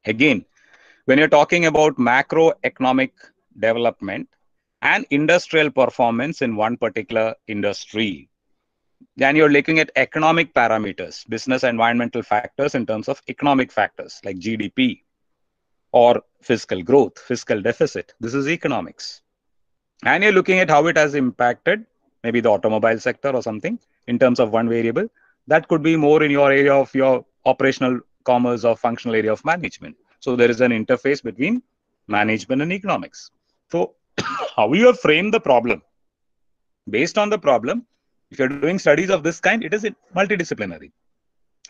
Again, when you're talking about macroeconomic development and industrial performance in one particular industry, then you're looking at economic parameters, business environmental factors in terms of economic factors like GDP, or fiscal growth, fiscal deficit. This is economics. And you're looking at how it has impacted maybe the automobile sector or something, in terms of one variable. That could be more in your area of your operational commerce or functional area of management. So there is an interface between management and economics. So how you have framed the problem, based on the problem, if you're doing studies of this kind, it is multidisciplinary.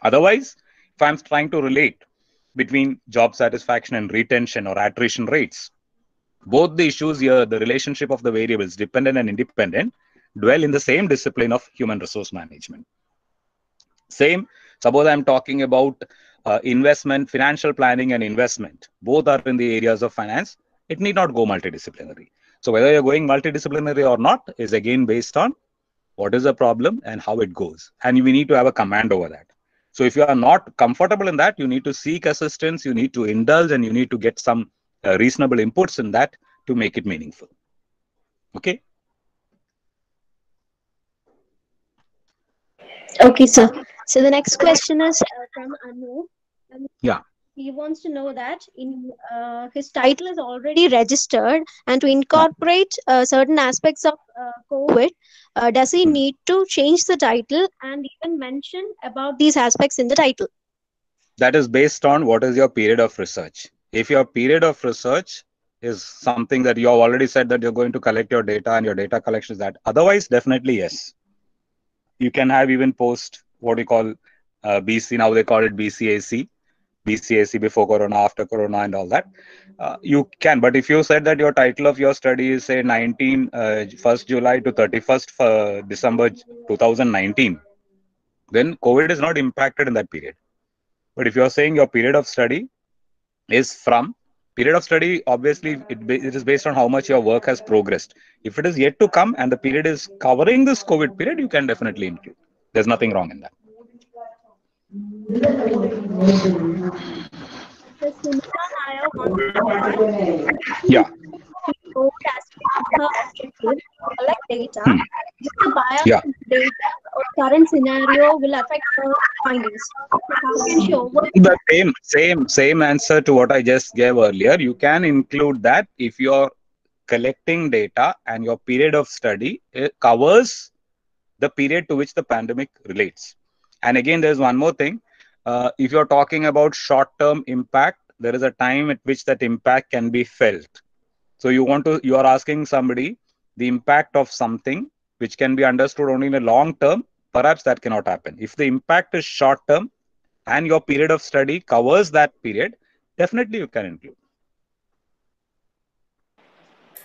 Otherwise, if I'm trying to relate between job satisfaction and retention or attrition rates, both the issues here, the relationship of the variables, dependent and independent, dwell in the same discipline of human resource management. Same, suppose I'm talking about investment, financial planning and investment. Both are in the areas of finance. It need not go multidisciplinary. So whether you're going multidisciplinary or not is again based on what is the problem and how it goes. And we need to have a command over that. So if you are not comfortable in that, you need to seek assistance, you need to indulge, and you need to get some reasonable inputs in that to make it meaningful. Okay. Okay, sir. So the next question is from Anu. Yeah. He wants to know that in his title is already registered, and to incorporate certain aspects of COVID, does he need to change the title and even mention about these aspects in the title? That is based on what is your period of research. If your period of research is something that you have already said that you're going to collect your data and your data collection is that. Otherwise, definitely yes. You can have even post what you call BC, now they call it BCAC before Corona, after Corona and all that. You can, but if you said that your title of your study is say 1st July to 31st December 2019, then COVID is not impacted in that period. But if you're saying your period of study is from period of study, obviously it is based on how much your work has progressed. If it is yet to come and the period is covering this COVID period, you can definitely include. There's nothing wrong in that. Yeah. Collect data. If the bias data or current scenario will affect her findings. How can she overcome? The same answer to what I just gave earlier. You can include that if you're collecting data and your period of study covers the period to which the pandemic relates. And again, there's one more thing. If you're talking about short-term impact, there is a time at which that impact can be felt. So you are asking somebody the impact of something which can be understood only in a long term, perhaps that cannot happen. If the impact is short-term and your period of study covers that period, definitely you can include.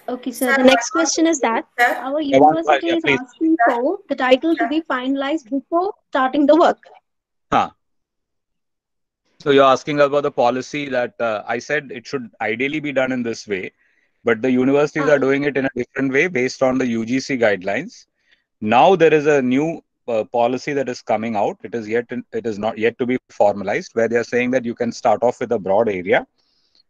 Okay, sir. The next question is that our university is asking for the title to be finalized before starting the work. So you're asking about the policy that I said it should ideally be done in this way, but the universities are doing it in a different way based on the UGC guidelines. Now there is a new policy that is coming out. It is not yet to be formalized, where they are saying that you can start off with a broad area.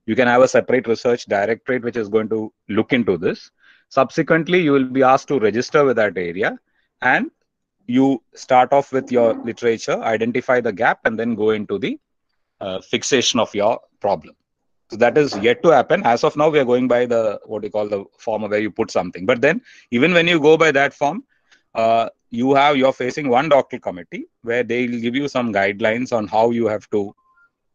You can have a separate research directorate which is going to look into this. Subsequently, you will be asked to register with that area, and you start off with your literature, identify the gap, and then go into the fixation of your problem. So that is yet to happen. As of now, we are going by what you call the form where you put something. But then, even when you go by that form, you're facing one doctoral committee where they will give you some guidelines on how you have to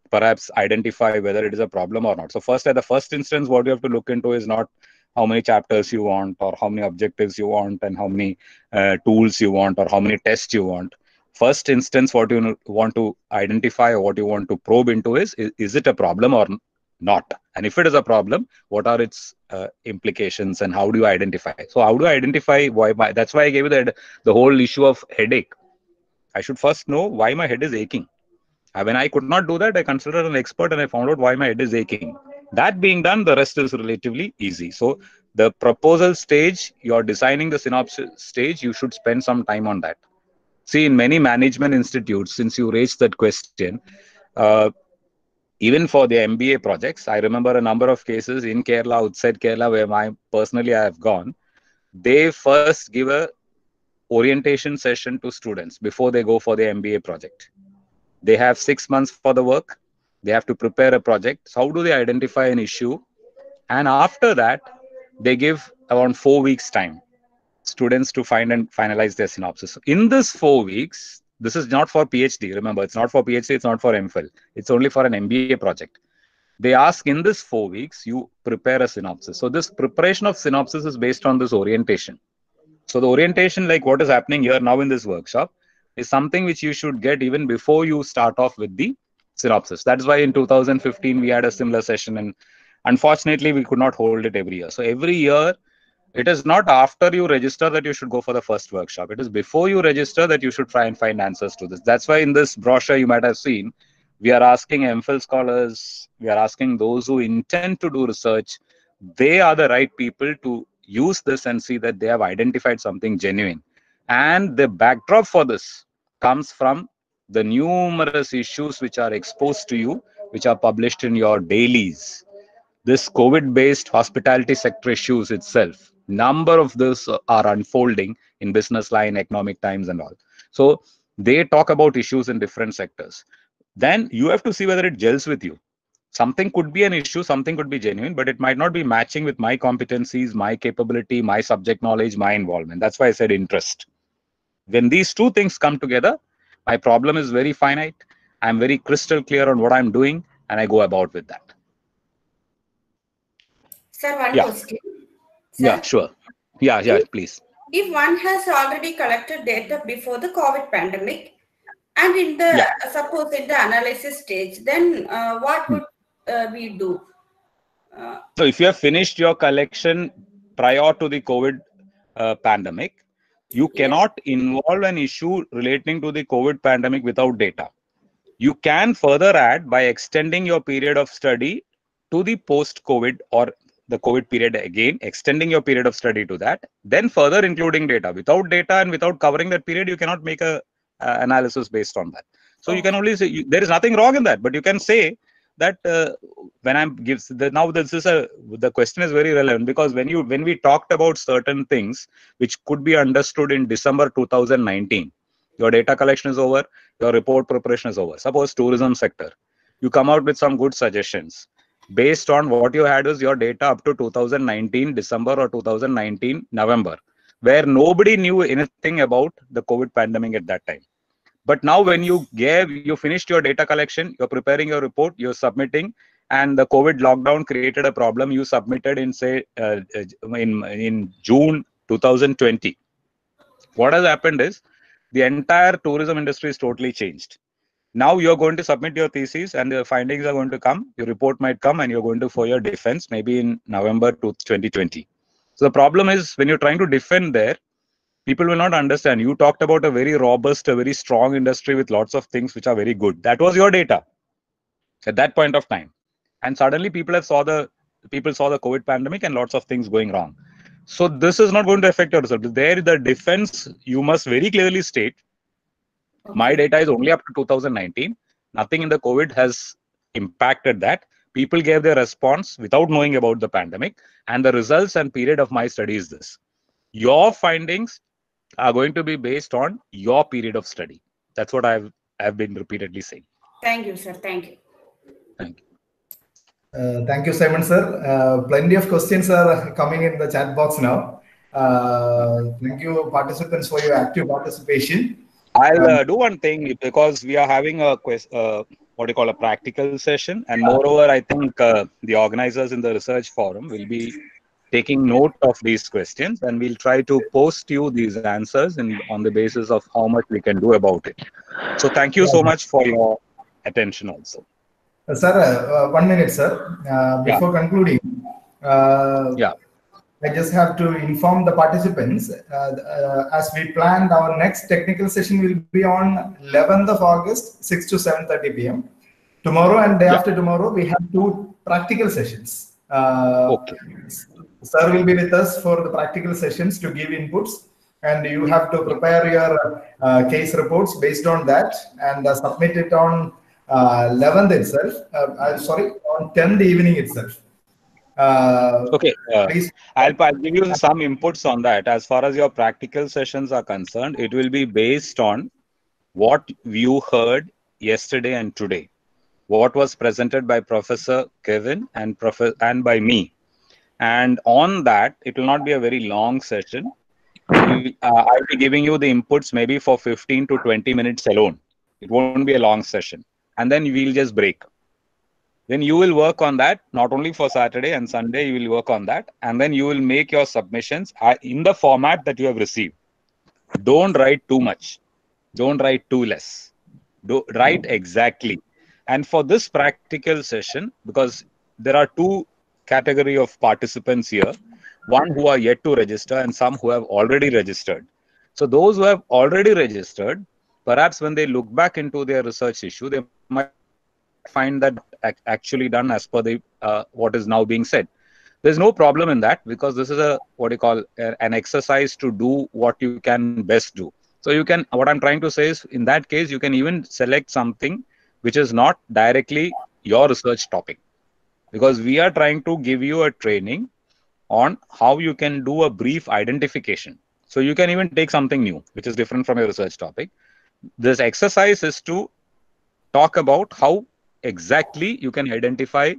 perhaps identify whether it is a problem or not. So first, at the first instance, what you have to look into is not how many chapters you want or how many objectives you want and how many tools you want or how many tests you want. First instance, what you want to identify or what you want to probe into is it a problem or not? And if it is a problem, what are its implications and how do you identify? So how do I identify why that's why I gave you the whole issue of headache. I should first know why my head is aching. When I could not do that, I consulted an expert and I found out why my head is aching. That being done, the rest is relatively easy. So the proposal stage, you're designing the synopsis stage, you should spend some time on that. See, in many management institutes, since you raised that question, even for the MBA projects, I remember a number of cases in Kerala, outside Kerala, where I have gone. They first give a orientation session to students before they go for the MBA project. They have 6 months for the work. They have to prepare a project. So how do they identify an issue? And after that, they give around 4 weeks time. students to find and finalize their synopsis. In this 4 weeks, this is not for PhD. Remember, it's not for PhD, it's not for MPhil. It's only for an MBA project. They ask in this 4 weeks, you prepare a synopsis. So this preparation of synopsis is based on this orientation. So the orientation, like what is happening here now in this workshop, is something which you should get even before you start off with the synopsis. That's why in 2015, we had a similar session, and unfortunately, we could not hold it every year. So every year, it is not after you register that you should go for the first workshop. It is before you register that you should try and find answers to this. That's why in this brochure, you might have seen, we are asking MPhil scholars, we are asking those who intend to do research. They are the right people to use this and see that they have identified something genuine. And the backdrop for this comes from the numerous issues which are exposed to you, which are published in your dailies. This COVID-based hospitality sector issues itself, number of this are unfolding in Business Line, Economic Times and all. So they talk about issues in different sectors. Then you have to see whether it gels with you. Something could be an issue, something could be genuine, but it might not be matching with my competencies, my capability, my subject knowledge, my involvement. That's why I said interest. When these two things come together, my problem is very finite. I'm very crystal clear on what I'm doing, and I go about with that. Sir, one question. Sir, Yeah, sure. Yeah, please. If one has already collected data before the COVID pandemic, and in the suppose in the analysis stage, then what would we do? So if you have finished your collection prior to the COVID pandemic, you cannot involve an issue relating to the COVID pandemic without data. You can further add by extending your period of study to the post-COVID or the COVID period again, extending your period of study to that, then further including data. Without data and without covering that period, you cannot make a analysis based on that. So you can only say there is nothing wrong in that, but you can say that when I'm gives the, now this is the question is very relevant, because when we talked about certain things which could be understood in December 2019, your data collection is over, your report preparation is over. Suppose tourism sector, you come out with some good suggestions based on what you had is your data up to 2019 December or 2019 November, where nobody knew anything about the COVID pandemic at that time. But now when you finished your data collection, you're preparing your report, you're submitting, and the COVID lockdown created a problem. You submitted in say in June 2020. What has happened is the entire tourism industry is totally changed. Now you're going to submit your thesis and the findings are going to come, your report might come, and you're going to for your defense maybe in November 2020. So the problem is when you're trying to defend there, people will not understand. You talked about a very robust, a very strong industry with lots of things which are very good. That was your data at that point of time. And suddenly people saw the COVID pandemic and lots of things going wrong. So this is not going to affect your result. There, the defense, you must very clearly state, my data is only up to 2019. Nothing in the COVID has impacted that. People gave their response without knowing about the pandemic, and the results and period of my study is this. Your findings are going to be based on your period of study. That's what I've been repeatedly saying. Thank you, sir. Thank you. Thank you. Thank you, Simon, sir. Plenty of questions are coming in the chat box now. Thank you, participants, for your active participation. I'll do one thing, because we are having a a practical session, and moreover, I think the organizers in the research forum will be taking note of these questions, and we'll try to post you these answers on the basis of how much we can do about it. So thank you so much for your attention also. Sir, 1 minute, sir. Before concluding, I just have to inform the participants, as we planned, our next technical session will be on 11th of August, 6 to 7:30 p.m. Tomorrow and day after tomorrow, we have 2 practical sessions. Sir will be with us for the practical sessions to give inputs, and you have to prepare your case reports based on that and submit it on 11th itself. On 10th evening itself. Please. I'll give you some inputs on that. As far as your practical sessions are concerned, it will be based on what you heard yesterday and today, what was presented by Professor Kevin and by me. And on that, it will not be a very long session. I'll be giving you the inputs maybe for 15 to 20 minutes alone. It won't be a long session. And then we'll just break. Then you will work on that, not only for Saturday and Sunday, you will work on that. And then you will make your submissions in the format that you have received. Don't write too much. Don't write too less. Write exactly. And for this practical session, because there are two category of participants here, one who are yet to register and some who have already registered. So those who have already registered, perhaps when they look back into their research issue, they might find that actually done as per the what is now being said. There's no problem in that, because this is a what you call an exercise to do what you can best do. So you can, what I'm trying to say is, in that case, you can even select something which is not directly your research topic, because we are trying to give you a training on how you can do a brief identification. So you can even take something new, which is different from your research topic. This exercise is to talk about how exactly you can identify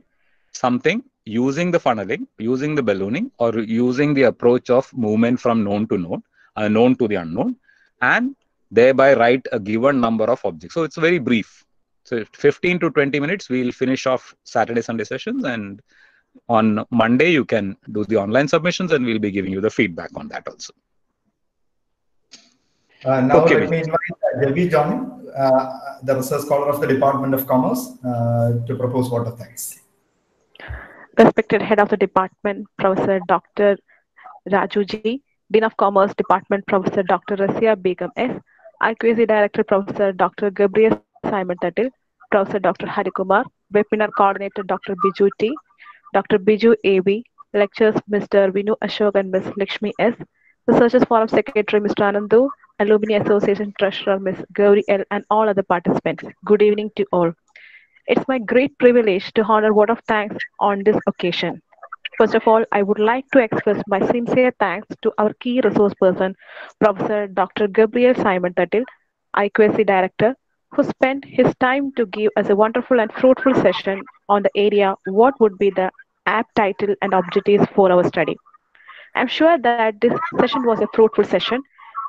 something using the funneling, using the ballooning, or using the approach of movement from known to known, known to the unknown, and thereby write a given number of objects. So it's very brief. So 15 to 20 minutes, we'll finish off Saturday, Sunday sessions, and on Monday, you can do the online submissions, and we'll be giving you the feedback on that also. Now okay, let me invite Devi John, the research scholar of the Department of Commerce, to propose vote of thanks. Respected Head of the Department, Professor Dr. Raju G, Dean of Commerce Department, Professor Dr. Rasia Begum S, IQAC Director, Professor Dr. Gabriel Simon Tatil, Professor Dr. Harikumar, Webinar Coordinator, Dr. Biju T, Dr. Biju A.B., Lecturers Mr. Vinu Ashok and Ms. Lakshmi S., Researchers Forum Secretary Mr. Anandu, Alumni Association Treasurer Ms. Gauri L., and all other participants. Good evening to all. It's my great privilege to honor vote of thanks on this occasion. First of all, I would like to express my sincere thanks to our key resource person, Professor Dr. Gabriel Simon Tatil, IQAC Director, who spent his time to give us a wonderful and fruitful session on the area what would be the apt title and objectives for our study. I'm sure that this session was a fruitful session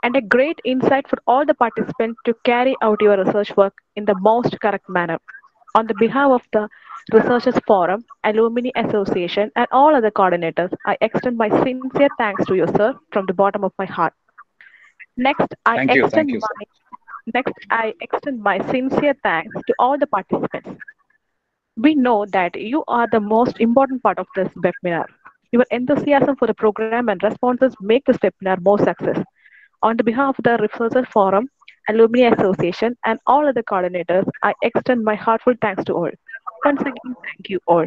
and a great insight for all the participants to carry out your research work in the most correct manner. On the behalf of the Researchers Forum, Alumni Association, and all other coordinators, I extend my sincere thanks to you, sir, from the bottom of my heart. Next, I extend my sincere thanks to all the participants. We know that you are the most important part of this webinar. Your enthusiasm for the program and responses make this webinar more success. On the behalf of the Researchers Forum, Alumni Association, and all other coordinators, I extend my heartfelt thanks to all. Once again, thank you all.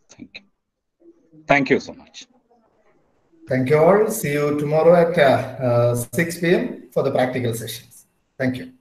Thank you. Thank you so much. Thank you all. See you tomorrow at 6 p.m. for the practical sessions. Thank you.